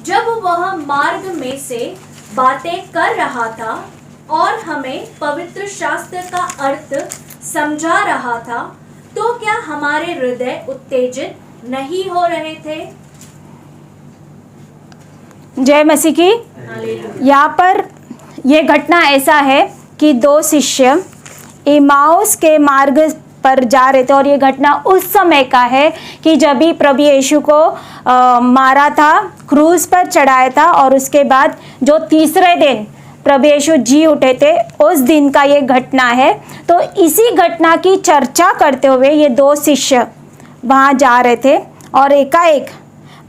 जब वह मार्ग में से बातें कर रहा था और हमें पवित्र शास्त्र का अर्थ समझा रहा था, तो क्या हमारे हृदय उत्तेजित नहीं हो रहे थे? जय मसीह की। यहाँ पर ये घटना ऐसा है कि 2 शिष्य इमाउस के मार्ग पर जा रहे थे, और ये घटना उस समय का है कि जब भी प्रभु यीशु को मारा था, क्रूस पर चढ़ाया था, और उसके बाद जो तीसरे दिन प्रभु यीशु जी उठे थे, उस दिन का ये घटना है। तो इसी घटना की चर्चा करते हुए ये 2 शिष्य वहाँ जा रहे थे, और एकाएक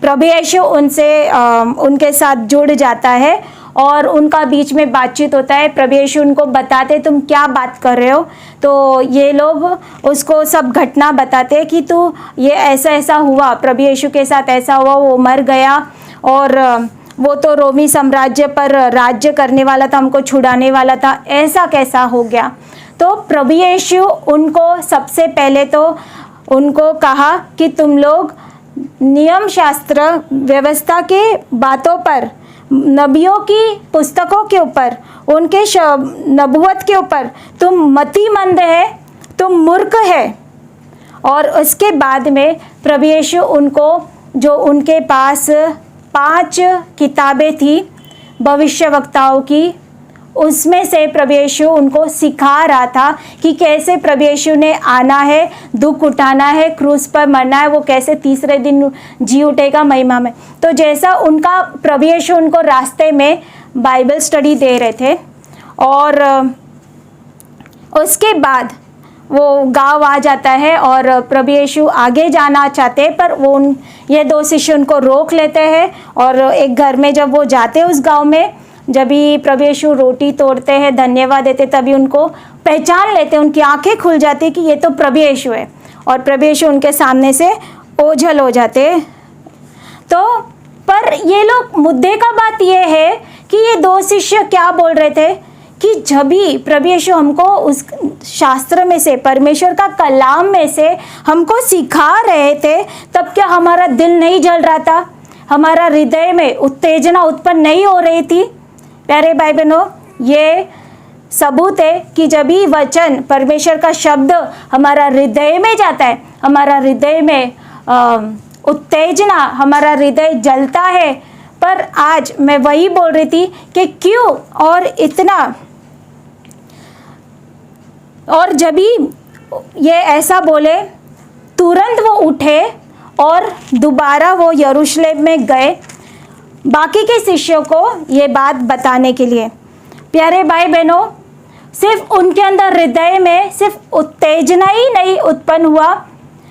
प्रभु यीशु उनके साथ जुड़ जाता है, और उनका बीच में बातचीत होता है। प्रभु यीशु उनको बताते, तुम क्या बात कर रहे हो? तो ये लोग उसको सब घटना बताते कि तू ये ऐसा ऐसा हुआ, प्रभु यीशु के साथ ऐसा हुआ, वो मर गया, और वो तो रोमी साम्राज्य पर राज्य करने वाला था, हमको छुड़ाने वाला था, ऐसा कैसा हो गया। तो प्रभु यीशु उनको सबसे पहले तो उनको कहा कि तुम लोग नियम शास्त्र व्यवस्था के बातों पर, नबियों की पुस्तकों के ऊपर, उनके नबूवत के ऊपर तुम मतिमंद है, तुम मूर्ख है। और उसके बाद में प्रभु यीशु उनको, जो उनके पास 5 किताबें थी भविष्यवक्ताओं की, उसमें से प्रभु यीशु उनको सिखा रहा था कि कैसे प्रभु यीशु ने आना है, दुख उठाना है, क्रूस पर मरना है, वो कैसे तीसरे दिन जी उठेगा महिमा में। तो जैसा उनका प्रभु यीशु उनको रास्ते में बाइबल स्टडी दे रहे थे, और उसके बाद वो गांव आ जाता है और प्रभु यीशु आगे जाना चाहते हैं, पर ये 2 शिष्य उनको रोक लेते हैं। और एक घर में जब वो जाते हैं उस गांव में, जब भी प्रभु यीशु रोटी तोड़ते हैं, धन्यवाद देते, तभी उनको पहचान लेते हैं, उनकी आंखें खुल जाती है कि ये तो प्रभु यीशु है। और प्रभु यीशु उनके सामने से ओझल हो जाते हैं। तो पर ये लोग, मुद्दे का बात ये है कि ये 2 शिष्य क्या बोल रहे थे कि जब भी प्रभु यीशु हमको उस शास्त्र में से, परमेश्वर का कलाम में से हमको सिखा रहे थे, तब क्या हमारा दिल नहीं जल रहा था? हमारा हृदय में उत्तेजना उत्पन्न नहीं हो रही थी? प्यारे भाई बहनों, ये सबूत है कि जब भी वचन, परमेश्वर का शब्द हमारा हृदय में जाता है, हमारा हृदय में उत्तेजना, हमारा हृदय जलता है। पर आज मैं वही बोल रही थी कि क्यों और इतना, और जब भी ये ऐसा बोले, तुरंत वो उठे और दोबारा वो यरूशलेम में गए बाकी के शिष्यों को ये बात बताने के लिए। प्यारे भाई बहनों, सिर्फ उनके अंदर हृदय में सिर्फ उत्तेजना ही नहीं उत्पन्न हुआ,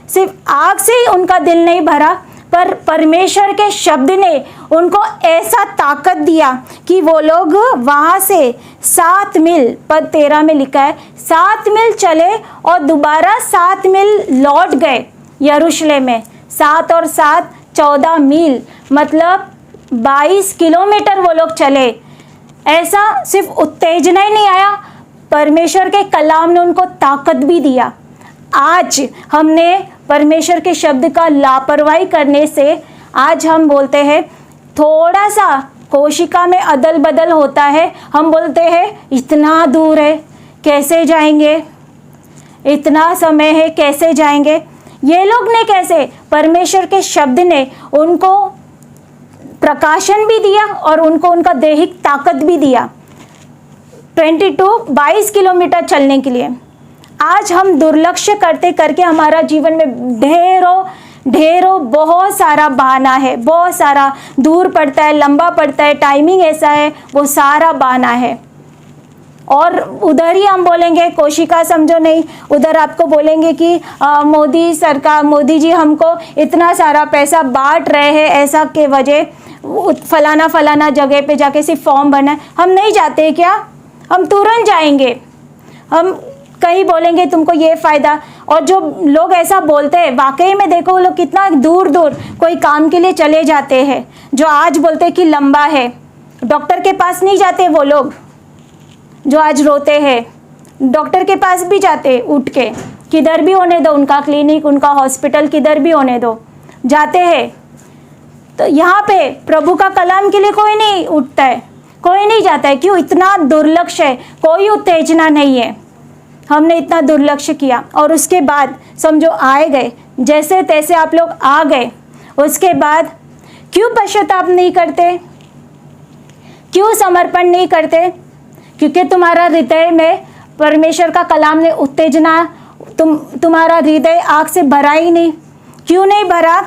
सिर्फ आग से ही उनका दिल नहीं भरा, पर परमेश्वर के शब्द ने उनको ऐसा ताकत दिया कि वो लोग वहाँ से 7 मील, पद 13 में लिखा है, 7 मील चले और दोबारा 7 मील लौट गए यरूशलेम में। 7 और 7 14 मील, मतलब 22 किलोमीटर वो लोग चले। ऐसा सिर्फ उत्तेजना ही नहीं आया, परमेश्वर के कलाम ने उनको ताकत भी दिया। आज हमने परमेश्वर के शब्द का लापरवाही करने से आज हम बोलते हैं, थोड़ा सा कोशिका में अदल बदल होता है, हम बोलते हैं इतना दूर है कैसे जाएंगे, इतना समय है कैसे जाएंगे। ये लोग ने कैसे, परमेश्वर के शब्द ने उनको प्रकाशन भी दिया और उनको उनका दैहिक ताकत भी दिया 22 किलोमीटर चलने के लिए। आज हम दुर्लक्ष्य करते करके हमारा जीवन में ढेरों बहुत सारा बहाना है, बहुत सारा दूर पड़ता है, लंबा पड़ता है, टाइमिंग ऐसा है, वो सारा बहाना है। और उधर ही हम बोलेंगे कोशिका समझो नहीं, उधर आपको बोलेंगे कि मोदी सरकार, मोदी जी हमको इतना सारा पैसा बांट रहे हैं, ऐसा के वजह फलाना जगह पे जाके सिर्फ फॉर्म भरना है। हम नहीं जाते क्या? हम तुरंत जाएंगे, हम कहीं बोलेंगे तुमको ये फ़ायदा। और जो लोग ऐसा बोलते हैं, वाकई में देखो वो लोग कितना दूर दूर कोई काम के लिए चले जाते हैं। जो आज बोलते हैं कि लंबा है, डॉक्टर के पास नहीं जाते वो लोग जो आज रोते हैं, डॉक्टर के पास भी जाते उठ के, किधर भी होने दो उनका क्लिनिक, उनका हॉस्पिटल, किधर भी होने दो, जाते हैं। तो यहाँ पे प्रभु का कलाम के लिए कोई नहीं उठता है, कोई नहीं जाता है। क्यों? इतना दुर्लक्ष्य है, कोई उत्तेजना नहीं है। हमने इतना दुर्लक्ष्य किया और उसके बाद समझो आए गए, जैसे तैसे आप लोग आ गए। उसके बाद क्यों पश्चाताप नहीं करते? क्यों समर्पण नहीं करते? क्योंकि तुम्हारा हृदय में परमेश्वर का कलाम ने उत्तेजना, तुम्हारा हृदय आग से भरा ही नहीं। क्यों नहीं भरा?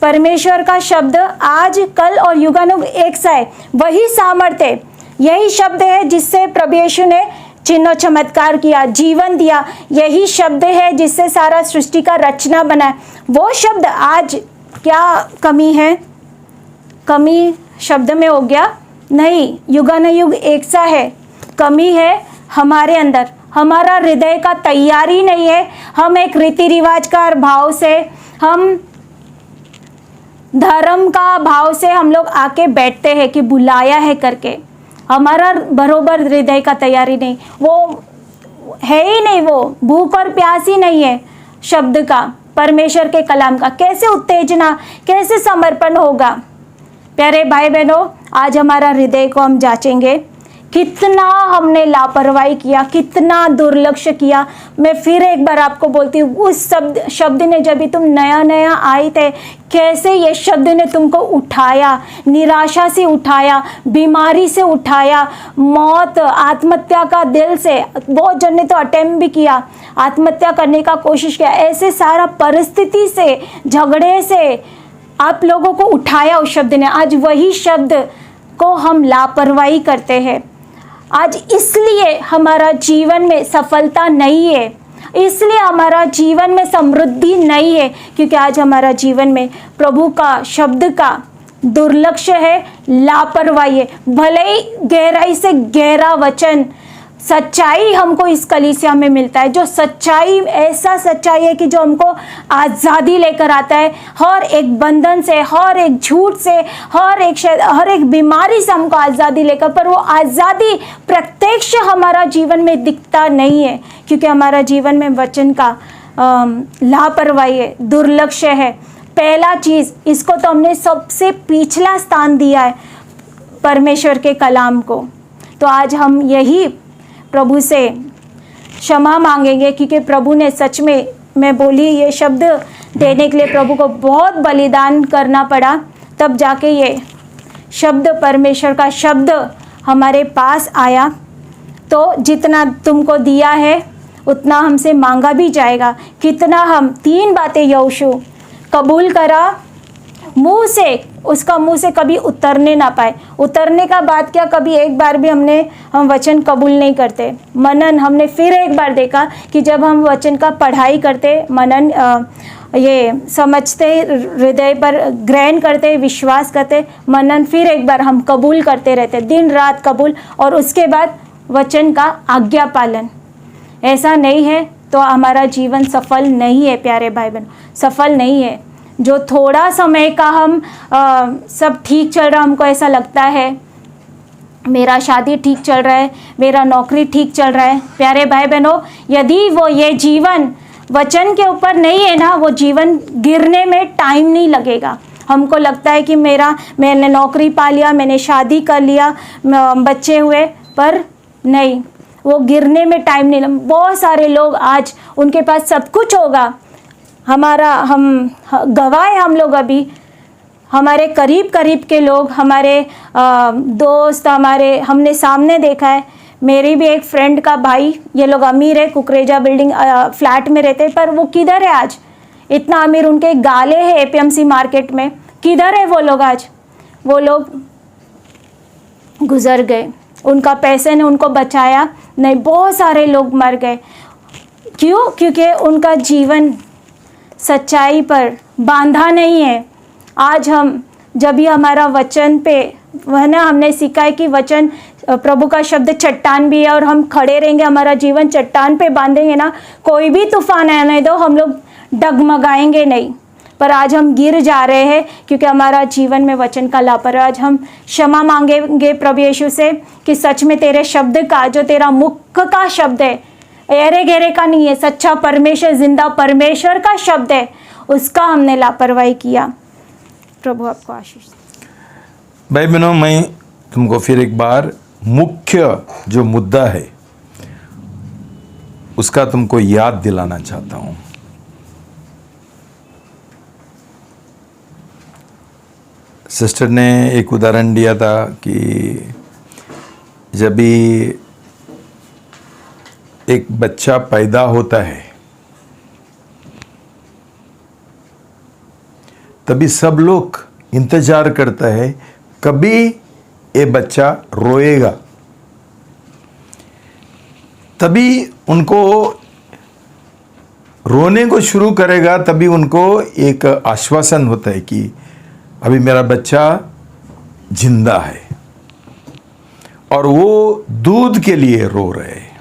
परमेश्वर का शब्द आज कल और युगानुग एक सा है, वही सामर्थ्य, यही शब्द है जिससे प्रभु यीशु ने चिन्ह चमत्कार किया, जीवन दिया। यही शब्द है जिससे सारा सृष्टि का रचना बना। वो शब्द आज क्या कमी है? कमी शब्द में हो गया? नहीं, युगानुयुग एक सा है। कमी है हमारे अंदर, हमारा हृदय का तैयारी नहीं है। हम एक रीति रिवाज का भाव से, हम धर्म का भाव से हम लोग आके बैठते हैं कि बुलाया है करके, हमारा बरोबर हृदय का तैयारी नहीं, वो है ही नहीं, वो भूख और प्यास ही नहीं है शब्द का, परमेश्वर के कलाम का। कैसे उत्तेजना, कैसे समर्पण होगा? प्यारे भाई बहनों, आज हमारा हृदय को हम जांचेंगे, कितना हमने लापरवाही किया, कितना दुर्लक्ष्य किया। मैं फिर एक बार आपको बोलती हूँ, उस शब्द ने जब भी तुम नया नया आए थे, कैसे ये शब्द ने तुमको उठाया, निराशा से उठाया, बीमारी से उठाया, मौत, आत्महत्या का दिल से, बहुत जन ने तो अटेम्प्ट भी किया, आत्महत्या करने का कोशिश किया, ऐसे सारा परिस्थिति से, झगड़े से आप लोगों को उठाया उस शब्द ने। आज वही शब्द को हम लापरवाही करते हैं। आज इसलिए हमारा जीवन में सफलता नहीं है। इसलिए हमारा जीवन में समृद्धि नहीं है, क्योंकि आज हमारा जीवन में प्रभु का शब्द का दुर्लक्ष्य है, लापरवाही है। भले ही गहराई से गहरा वचन, सच्चाई हमको इस कलीसिया में मिलता है, जो सच्चाई ऐसा सच्चाई है कि जो हमको आज़ादी लेकर आता है हर एक बंधन से, हर एक झूठ से, हर एक बीमारी से हमको आज़ादी लेकर, पर वो आज़ादी प्रत्यक्ष हमारा जीवन में दिखता नहीं है, क्योंकि हमारा जीवन में वचन का लापरवाही है, दुर्लक्ष्य है। पहला चीज़, इसको तो हमने सबसे पिछला स्थान दिया है, परमेश्वर के कलाम को। तो आज हम यही प्रभु से क्षमा मांगेंगे, क्योंकि प्रभु ने सच में, मैं बोली ये शब्द देने के लिए प्रभु को बहुत बलिदान करना पड़ा, तब जाके ये शब्द, परमेश्वर का शब्द हमारे पास आया। तो जितना तुमको दिया है उतना हमसे मांगा भी जाएगा। कितना हम 3 बातें यहोशू कबूल करा, मुंह से, उसका मुंह से कभी उतरने ना पाए। उतरने का बात क्या, कभी एक बार भी हम वचन कबूल नहीं करते। मनन, हमने फिर एक बार देखा कि जब हम वचन का पढ़ाई करते, मनन ये समझते, हृदय पर ग्रहण करते, विश्वास करते, मनन फिर एक बार हम कबूल करते रहते, दिन रात कबूल, और उसके बाद वचन का आज्ञा पालन। ऐसा नहीं है तो हमारा जीवन सफल नहीं है प्यारे भाई बहन, सफल नहीं है। जो थोड़ा समय का हम सब ठीक चल रहा, हमको ऐसा लगता है मेरा शादी ठीक चल रहा है, मेरा नौकरी ठीक चल रहा है, प्यारे भाई बहनों, यदि वो ये जीवन वचन के ऊपर नहीं है ना, वो जीवन गिरने में टाइम नहीं लगेगा। हमको लगता है कि मैंने नौकरी पा लिया, मैंने शादी कर लिया, बच्चे हुए, पर नहीं, वो गिरने में टाइम नहीं लग। बहुत सारे लोग आज उनके पास सब कुछ होगा, हम गवाह हैं, हम लोग अभी, हमारे करीब के लोग, हमारे दोस्त, हमने सामने देखा है। मेरी भी एक फ्रेंड का भाई, ये लोग अमीर है, कुकरेजा बिल्डिंग फ्लैट में रहते, पर वो किधर है आज? इतना अमीर, उनके गाले हैं एपीएमसी मार्केट में, किधर है वो लोग आज? वो लोग गुजर गए, उनका पैसे ने उनको बचाया नहीं, बहुत सारे लोग मर गए। क्यों? क्योंकि उनका जीवन सच्चाई पर बांधा नहीं है। आज हम जब भी हमारा वचन पे, वह ना हमने सीखा है कि वचन, प्रभु का शब्द चट्टान भी है, और हम खड़े रहेंगे, हमारा जीवन चट्टान पे बांधेंगे ना, कोई भी तूफान आने दो, हम लोग डगमगाएंगे नहीं। पर आज हम गिर जा रहे हैं क्योंकि हमारा जीवन में वचन का लापरवाही। आज हम क्षमा मांगेंगे प्रभु यीशु से कि सच में तेरे शब्द का, जो तेरा मुख का शब्द है, एरे गेरे का नहीं है, सच्चा परमेश्वर, जिंदा परमेश्वर का शब्द है, उसका हमने लापरवाही किया। प्रभु आपको आशीष दे। भाई बहनों, मैं तुमको फिर एक बार मुख्य जो मुद्दा है उसका तुमको याद दिलाना चाहता हूं। सिस्टर ने एक उदाहरण दिया था कि जब भी एक बच्चा पैदा होता है तभी सब लोग इंतजार करता है कभी ये बच्चा रोएगा, तभी उनको रोने को शुरू करेगा, तभी उनको एक आश्वासन होता है कि अभी मेरा बच्चा जिंदा है, और वो दूध के लिए रो रहे हैं।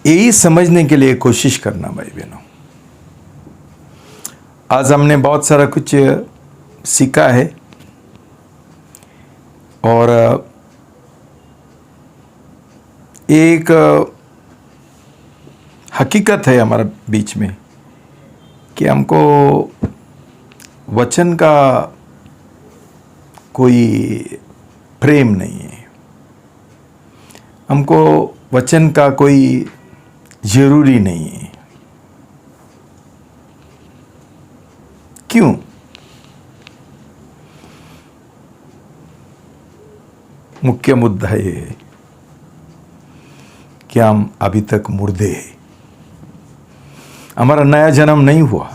यही समझने के लिए कोशिश करना भाई बहनों। आज हमने बहुत सारा कुछ सीखा है, और एक हकीकत है हमारे बीच में कि हमको वचन का कोई प्रेम नहीं है, हमको वचन का कोई जरूरी नहीं है। क्यों? मुख्य मुद्दा ये है कि हम अभी तक मुर्दे हैं, हमारा नया जन्म नहीं हुआ।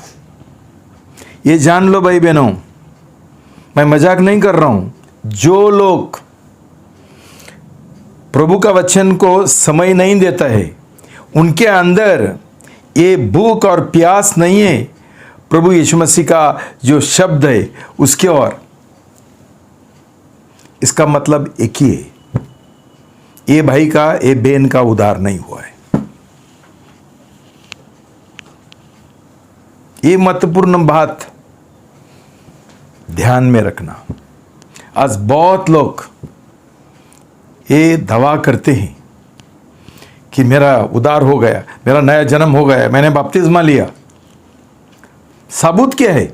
ये जान लो भाई बहनों, मैं मजाक नहीं कर रहा हूं। जो लोग प्रभु का वचन को समय नहीं देता है, उनके अंदर ये भूख और प्यास नहीं है प्रभु यीशु मसीह का जो शब्द है उसके और, इसका मतलब एक ही है, ये भाई का ये बहन का उद्धार नहीं हुआ है। ये महत्वपूर्ण बात ध्यान में रखना। आज बहुत लोग ये दावा करते हैं कि मेरा उद्धार हो गया, मेरा नया जन्म हो गया, मैंने बपतिस्मा लिया। सबूत क्या है?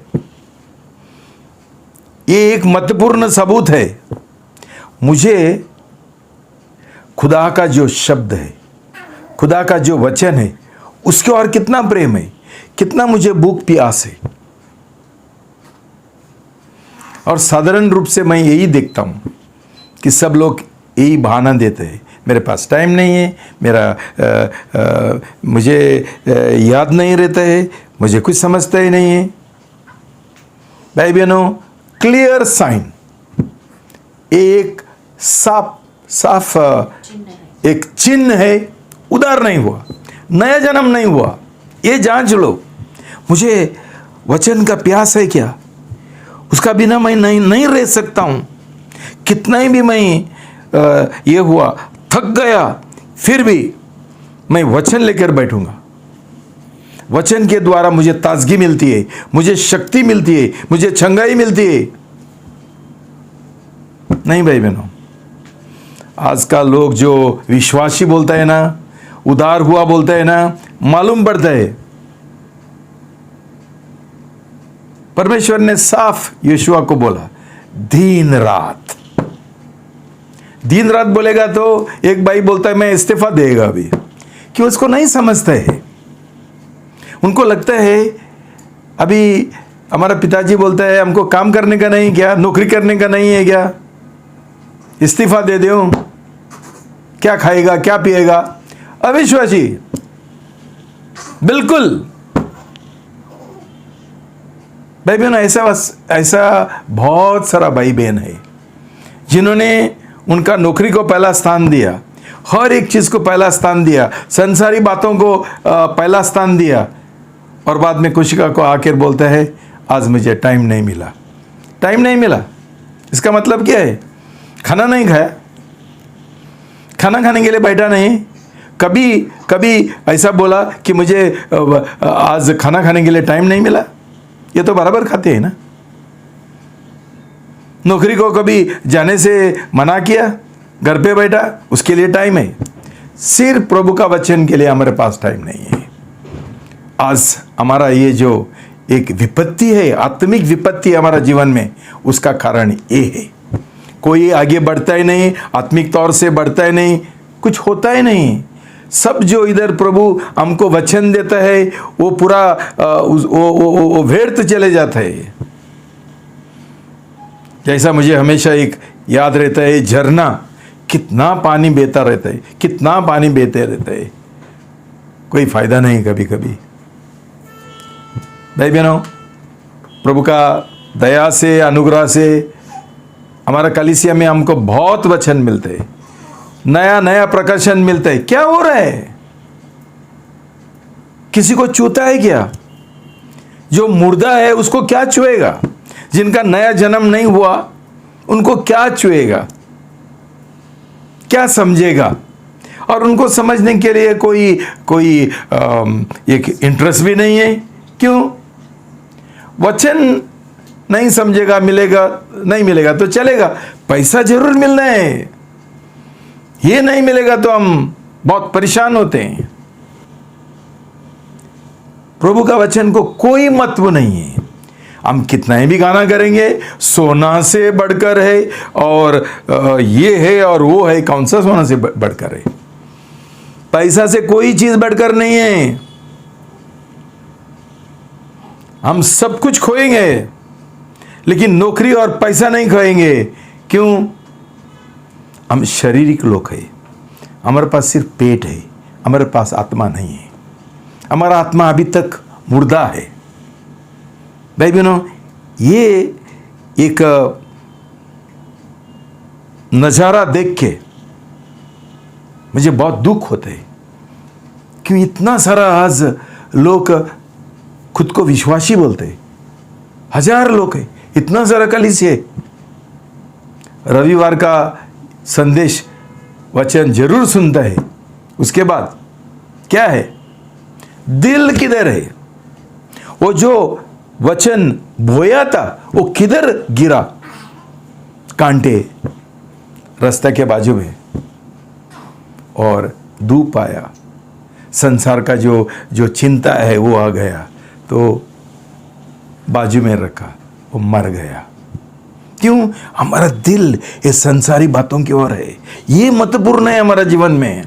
ये एक महत्वपूर्ण सबूत है। मुझे खुदा का जो शब्द है, खुदा का जो वचन है, उसके और कितना प्रेम है, कितना मुझे भूख प्यास है। और साधारण रूप से मैं यही देखता हूं कि सब लोग यही बहाना देते हैं, मेरे पास टाइम नहीं है, मुझे याद नहीं रहता है, मुझे कुछ समझता ही नहीं है। भाई बहनों, क्लियर साइन, एक साफ एक चिन्ह है, उद्धार नहीं हुआ, नया जन्म नहीं हुआ। ये जांच लो, मुझे वचन का प्यास है क्या? उसका बिना मैं नहीं रह सकता हूं। कितना ही भी मैं ये हुआ, थक गया, फिर भी मैं वचन लेकर बैठूंगा। वचन के द्वारा मुझे ताजगी मिलती है, मुझे शक्ति मिलती है, मुझे छंगाई मिलती है। नहीं भाई बहनों, आज का लोग जो विश्वासी बोलता है ना, उद्धार हुआ बोलता है ना, मालूम पड़ता है परमेश्वर ने साफ यीशुआ को बोला, दिन रात बोलेगा। तो एक भाई बोलता है मैं इस्तीफा देगा अभी, क्यों? उसको नहीं समझता है। उनको लगता है अभी हमारा पिताजी बोलता है हमको काम करने का नहीं क्या, नौकरी करने का नहीं है क्या, इस्तीफा दे दूं, क्या खाएगा क्या पिएगा? अविश्वासी, बिल्कुल। भाई बहन, ऐसा बहुत सारा भाई बहन है जिन्होंने उनका नौकरी को पहला स्थान दिया, हर एक चीज को पहला स्थान दिया, संसारी बातों को पहला स्थान दिया, और बाद में कुशिका को आकर बोलता है आज मुझे टाइम नहीं मिला। टाइम नहीं मिला, इसका मतलब क्या है? खाना नहीं खाया, खाना खाने के लिए बैठा नहीं। कभी ऐसा बोला कि मुझे आज खाना खाने के लिए टाइम नहीं मिला? ये तो बराबर खाते हैं ना। नौकरी को कभी जाने से मना किया, घर पे बैठा, उसके लिए टाइम है। सिर्फ प्रभु का वचन के लिए हमारे पास टाइम नहीं है। आज हमारा ये जो एक विपत्ति है, आत्मिक विपत्ति हमारा जीवन में, उसका कारण ये है। कोई आगे बढ़ता ही नहीं, आत्मिक तौर से बढ़ता ही नहीं, कुछ होता ही नहीं। सब जो इधर प्रभु हमको वचन देता है वो पूरा वो व्यर्थ चले जाता है। जैसा मुझे हमेशा एक याद रहता है, झरना कितना पानी बहता रहता है, कितना पानी बहते रहता है, कोई फायदा नहीं कभी कभी। भाई बहनों, प्रभु का दया से, अनुग्रह से हमारा कलीसिया में हमको बहुत वचन मिलते हैं, नया प्रकाशन मिलता है। क्या हो रहा है? किसी को छूता है क्या? जो मुर्दा है उसको क्या छुएगा? जिनका नया जन्म नहीं हुआ उनको क्या छुएगा, क्या समझेगा? और उनको समझने के लिए कोई एक इंटरेस्ट भी नहीं है। क्यों? वचन नहीं समझेगा, मिलेगा नहीं मिलेगा तो चलेगा, पैसा जरूर मिलना है, ये नहीं मिलेगा तो हम बहुत परेशान होते हैं। प्रभु का वचन को कोई महत्व नहीं है। हम कितना ही भी गाना करेंगे, सोना से बढ़कर है, और ये है और वो है, कौन सा सोना से बढ़कर है? पैसा से कोई चीज बढ़कर नहीं है। हम सब कुछ खोएंगे लेकिन नौकरी और पैसा नहीं खोएंगे। क्यों? हम शारीरिक लोग हैं, हमारे पास सिर्फ पेट है, हमारे पास आत्मा नहीं है। हमारा आत्मा अभी तक मुर्दा है। भाई बहनों, ये एक नज़ारा देख के मुझे बहुत दुख होता है क्यों इतना सारा आज लोग खुद को विश्वासी बोलते हैं, 1000 लोग है, इतना सारा कलीसिया है। रविवार का संदेश वचन जरूर सुनता है, उसके बाद क्या है, दिल किधर है? वो जो वचन बोया था वो किधर गिरा? कांटे रास्ता के बाजू में, और धूप आया, संसार का जो चिंता है वो आ गया, तो बाजू में रखा, वो मर गया। क्यों? हमारा दिल ये संसारी बातों की ओर है। ये महत्वपूर्ण है हमारा जीवन में।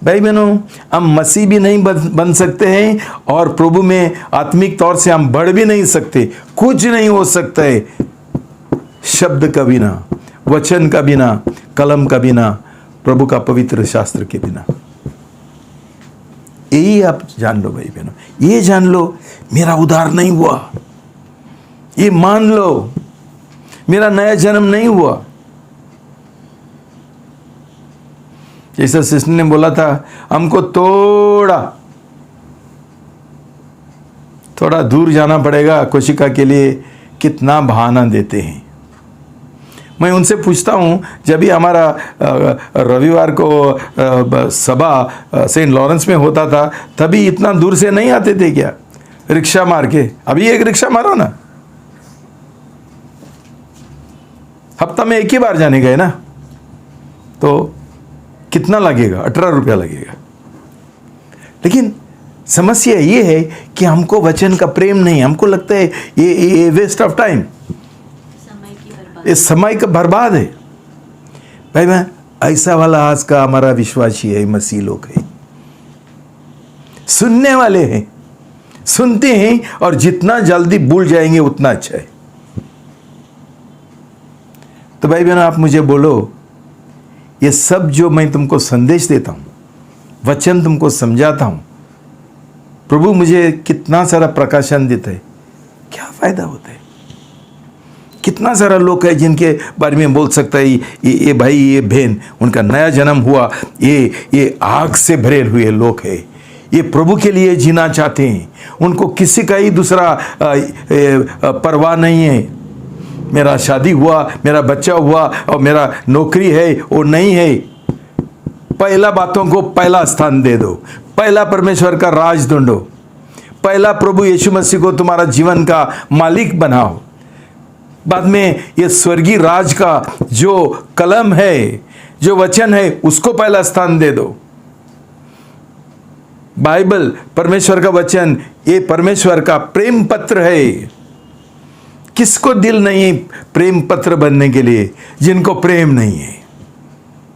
भाई बहनों, हम मसीह भी नहीं बन सकते हैं और प्रभु में आत्मिक तौर से हम बढ़ भी नहीं सकते। कुछ नहीं हो सकता है शब्द का बिना, वचन का बिना, कलम का बिना, प्रभु का पवित्र शास्त्र के बिना। यही आप जान लो भाई बहनों, ये जान लो मेरा उद्धार नहीं हुआ, ये मान लो मेरा नया जन्म नहीं हुआ। जैसा सिस्टर ने बोला था, हमको थोड़ा दूर जाना पड़ेगा कोशिका के लिए, कितना बहाना देते हैं। मैं उनसे पूछता हूँ, जब भी हमारा रविवार को सभा सेंट लॉरेंस में होता था, तभी इतना दूर से नहीं आते थे क्या रिक्शा मार के? अभी एक रिक्शा मारो ना, हफ्ता में एक ही बार जाने गए ना, तो कितना लगेगा? 18 रुपया लगेगा। लेकिन समस्या ये है कि हमको वचन का प्रेम नहीं, हमको लगता है ये वेस्ट ऑफ टाइम, ये समय का बर्बाद है। भाई मैं ऐसा वाला आज का हमारा विश्वासी है, मसीह लोग है, सुनने वाले हैं, सुनते हैं और जितना जल्दी भूल जाएंगे उतना अच्छा है। तो भाई बहनों, आप मुझे बोलो, ये सब जो मैं तुमको संदेश देता हूं, वचन तुमको समझाता हूं, प्रभु मुझे कितना सारा प्रकाशन देता है, क्या फायदा होता है? कितना सारा लोग है जिनके बारे में बोल सकता है ये भाई, ये बहन, उनका नया जन्म हुआ, ये आग से भरे हुए लोग हैं, ये प्रभु के लिए जीना चाहते हैं, उनको किसी का ही दूसरा परवाह नहीं है। मेरा शादी हुआ, मेरा बच्चा हुआ और मेरा नौकरी है, वो नहीं है। पहला बातों को पहला स्थान दे दो, पहला परमेश्वर का राज ढूंढो, पहला प्रभु यीशु मसीह को तुम्हारा जीवन का मालिक बनाओ। बाद में ये स्वर्गीय राज का जो कलम है, जो वचन है, उसको पहला स्थान दे दो। बाइबल परमेश्वर का वचन, ये परमेश्वर का प्रेम पत्र है। किसको दिल नहीं है प्रेम पत्र बनने के लिए? जिनको प्रेम नहीं है।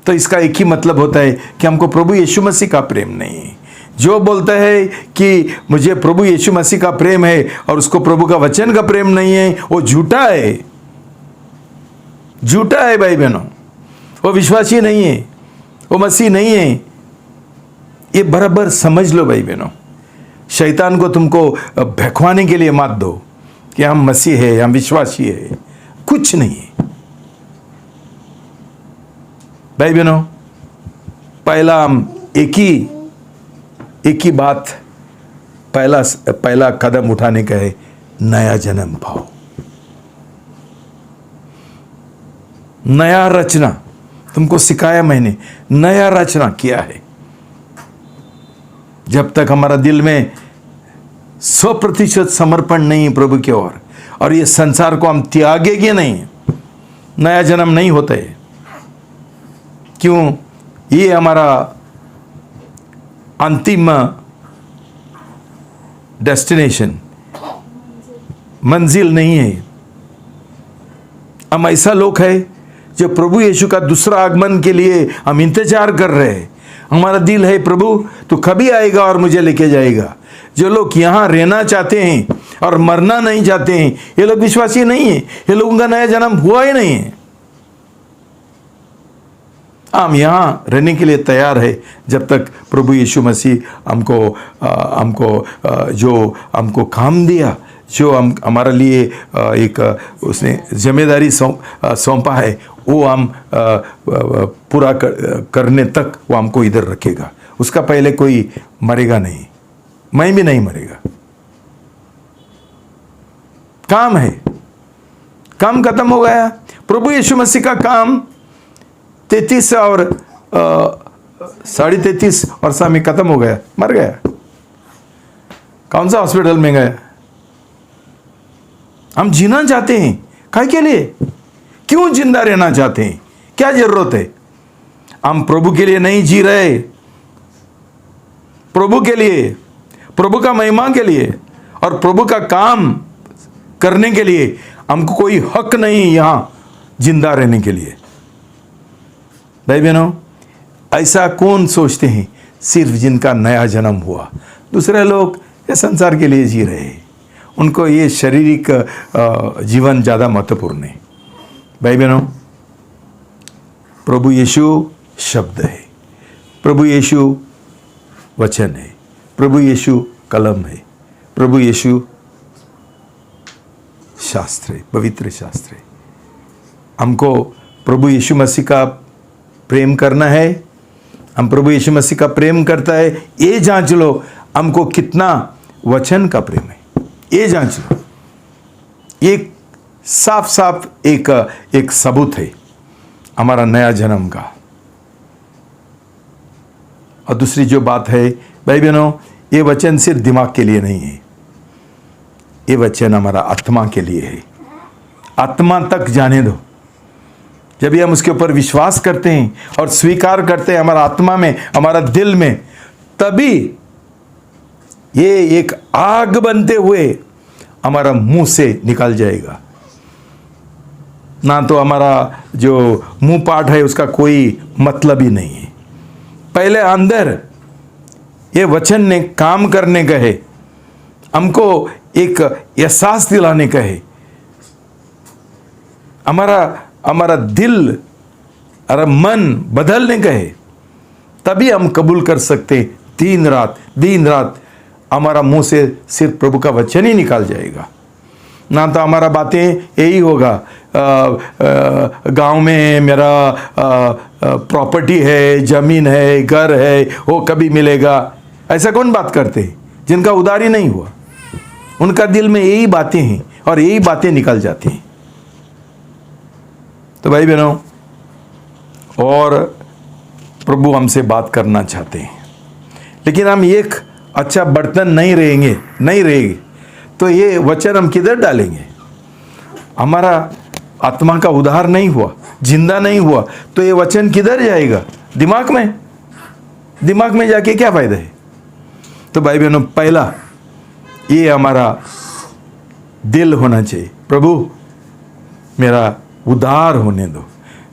तो इसका एक ही मतलब होता है कि हमको प्रभु यीशु मसीह का प्रेम नहीं है। जो बोलता है कि मुझे प्रभु यीशु मसीह का प्रेम है और उसको प्रभु का वचन का प्रेम नहीं है, वो झूठा है, झूठा है भाई बहनों। वो विश्वासी नहीं है, वो मसीह नहीं है। ये बराबर समझ लो भाई बहनों। शैतान को तुमको भड़काने के लिए मत दो कि हम मसीह है, हम विश्वासी है, कुछ नहीं है भाई बहनों। पहला हम एक ही बात, पहला कदम उठाने का है, नया जन्म पाओ, नया रचना। तुमको सिखाया मैंने, नया रचना किया है। जब तक हमारा दिल में 100% समर्पण नहीं प्रभु की ओर, और ये संसार को हम त्यागेंगे नहीं, नया जन्म नहीं होता है। क्यों? ये हमारा अंतिम डेस्टिनेशन, मंजिल नहीं है। हम ऐसा लोग है जो प्रभु यीशु का दूसरा आगमन के लिए हम इंतजार कर रहे हैं। हमारा दिल है, प्रभु तू कभी आएगा और मुझे लेके जाएगा। जो लोग यहाँ रहना चाहते हैं और मरना नहीं चाहते हैं, ये लोग विश्वासी नहीं है, ये लोगों का नया जन्म हुआ ही नहीं है। हम यहाँ रहने के लिए तैयार है जब तक प्रभु यीशु मसीह जो हमको काम दिया, जो हमारे लिए एक उसने जिम्मेदारी सौंपा है, वो हम पूरा करने तक वो हमको इधर रखेगा। उसका पहले कोई मरेगा नहीं, मैं भी नहीं मरेगा। काम है, काम खत्म हो गया। प्रभु यीशु मसीह का काम 33 और 33.5 वर्ष में खत्म हो गया, मर गया। कौन सा हॉस्पिटल में गया? हम जीना चाहते हैं, काय के लिए? क्यों जिंदा रहना चाहते हैं? क्या जरूरत है? हम प्रभु के लिए नहीं जी रहे, प्रभु के लिए, प्रभु का महिमा के लिए और प्रभु का काम करने के लिए हमको कोई हक नहीं यहां जिंदा रहने के लिए। भाई बहनों, ऐसा कौन सोचते हैं? सिर्फ जिनका नया जन्म हुआ। दूसरे लोग ये संसार के लिए जी रहे हैं, उनको ये शारीरिक जीवन ज़्यादा महत्वपूर्ण है। भाई बहनों, प्रभु यीशु शब्द है, प्रभु यीशु वचन है, प्रभु यीशु कलम है, प्रभु यीशु शास्त्र है, पवित्र शास्त्र है। हमको प्रभु यीशु मसीह का प्रेम करना है। हम प्रभु यीशु मसीह का प्रेम करता है, ये जांच लो हमको कितना वचन का प्रेम है, ये जांच लो। एक साफ साफ एक सबूत है हमारा नया जन्म का। और दूसरी जो बात है भाई बहनों, ये वचन सिर्फ दिमाग के लिए नहीं है, ये वचन हमारा आत्मा के लिए है। आत्मा तक जाने दो। जब हम उसके ऊपर विश्वास करते हैं और स्वीकार करते हैं हमारा आत्मा में, हमारा दिल में, तभी ये एक आग बनते हुए हमारा मुंह से निकल जाएगा। ना तो हमारा जो मुंह पाठ है उसका कोई मतलब ही नहीं है। पहले अंदर ये वचन ने काम करने का है, हमको एक एहसास दिलाने का है। हमारा दिल, हमारा मन बदलने का है, तभी हम कबूल कर सकते। दिन रात हमारा मुंह से सिर्फ प्रभु का वचन ही निकाल जाएगा। ना तो हमारा बातें यही होगा, गांव में मेरा प्रॉपर्टी है, जमीन है, घर है, वो कभी मिलेगा। ऐसा कौन बात करते हैं? जिनका उधार ही नहीं हुआ, उनका दिल में यही बातें हैं और यही बातें निकल जाती हैं। तो भाई बहनों, और प्रभु हमसे बात करना चाहते हैं, लेकिन हम एक अच्छा बर्तन नहीं रहेंगे तो ये वचन हम किधर डालेंगे? हमारा आत्मा का उद्धार नहीं हुआ, जिंदा नहीं हुआ, तो ये वचन किधर जाएगा? दिमाग में जाके क्या फायदा है? तो भाई बहनों, पहला ये हमारा दिल होना चाहिए, प्रभु मेरा उद्धार होने दो,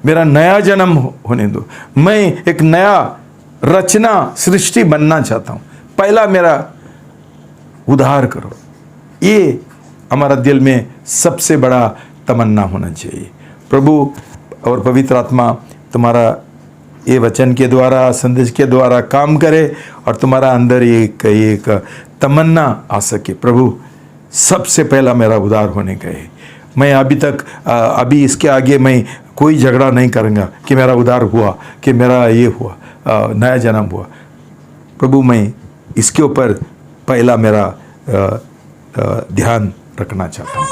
मेरा नया जन्म होने दो, मैं एक नया रचना सृष्टि बनना चाहता हूं, पहला मेरा उद्धार करो। ये हमारा दिल में सबसे बड़ा तमन्ना होना चाहिए। प्रभु और पवित्र आत्मा तुम्हारा ये वचन के द्वारा, संदेश के द्वारा काम करे और तुम्हारा अंदर एक तमन्ना आ सके, प्रभु सबसे पहला मेरा उद्धार होने का है। मैं अभी इसके आगे मैं कोई झगड़ा नहीं करूँगा कि मेरा उद्धार हुआ, कि मेरा ये हुआ, नया जन्म हुआ। प्रभु मैं इसके ऊपर पहला मेरा ध्यान रखना चाहता हूँ।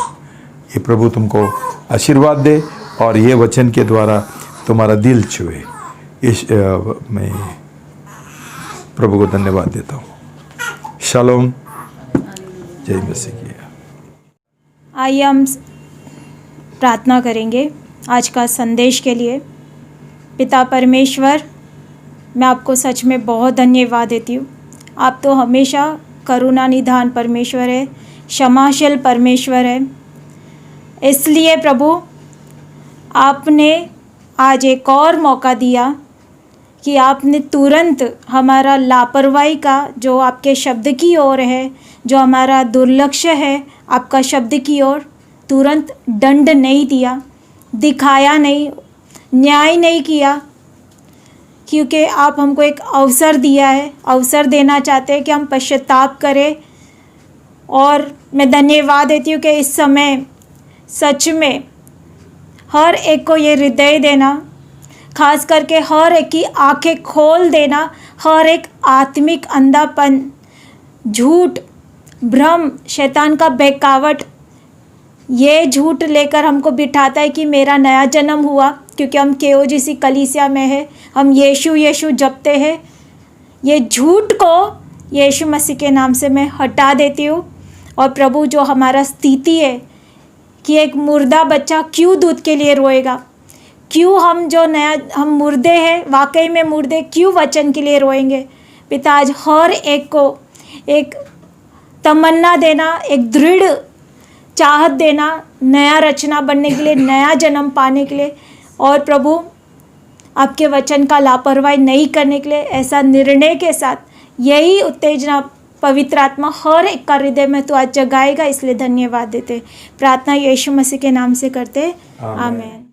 ये प्रभु तुमको आशीर्वाद दे और ये वचन के द्वारा तुम्हारा दिल छुए। मैं प्रभु को धन्यवाद देता हूँ। शालोम, जय मसीह की। आइए हम प्रार्थना करेंगे आज का संदेश के लिए। पिता परमेश्वर, मैं आपको सच में बहुत धन्यवाद देती हूँ। आप तो हमेशा करुणा निधान परमेश्वर है, क्षमाशील परमेश्वर है। इसलिए प्रभु आपने आज एक और मौका दिया कि आपने तुरंत हमारा लापरवाही का जो आपके शब्द की ओर है, जो हमारा दुर्लक्ष्य है आपका शब्द की ओर, तुरंत दंड नहीं दिया, दिखाया नहीं, न्याय नहीं किया, क्योंकि आप हमको एक अवसर दिया है, अवसर देना चाहते हैं कि हम पश्चाताप करें। और मैं धन्यवाद देती हूँ कि इस समय सच में हर एक को ये हृदय देना, खास करके हर एक की आंखें खोल देना, हर एक आत्मिक अंधापन, झूठ, भ्रम, शैतान का बहकावट, ये झूठ लेकर हमको बिठाता है कि मेरा नया जन्म हुआ, क्योंकि हम KOGC कलीसिया में है, हम यीशु यीशु जपते हैं। ये झूठ को यीशु मसीह के नाम से मैं हटा देती हूँ। और प्रभु, जो हमारा स्थिति है कि एक मुर्दा बच्चा क्यों दूध के लिए रोएगा, क्यों हम मुर्दे हैं, वाकई में मुर्दे क्यों वचन के लिए रोएंगे। पिता, आज हर एक को एक तमन्ना देना, एक दृढ़ चाहत देना, नया रचना बनने के लिए, नया जन्म पाने के लिए, और प्रभु आपके वचन का लापरवाही नहीं करने के लिए ऐसा निर्णय के साथ यही उत्तेजना पवित्र आत्मा हर एक का हृदय में तो आज जगाएगा। इसलिए धन्यवाद देते, प्रार्थना यीशु मसीह के नाम से करते, आमीन।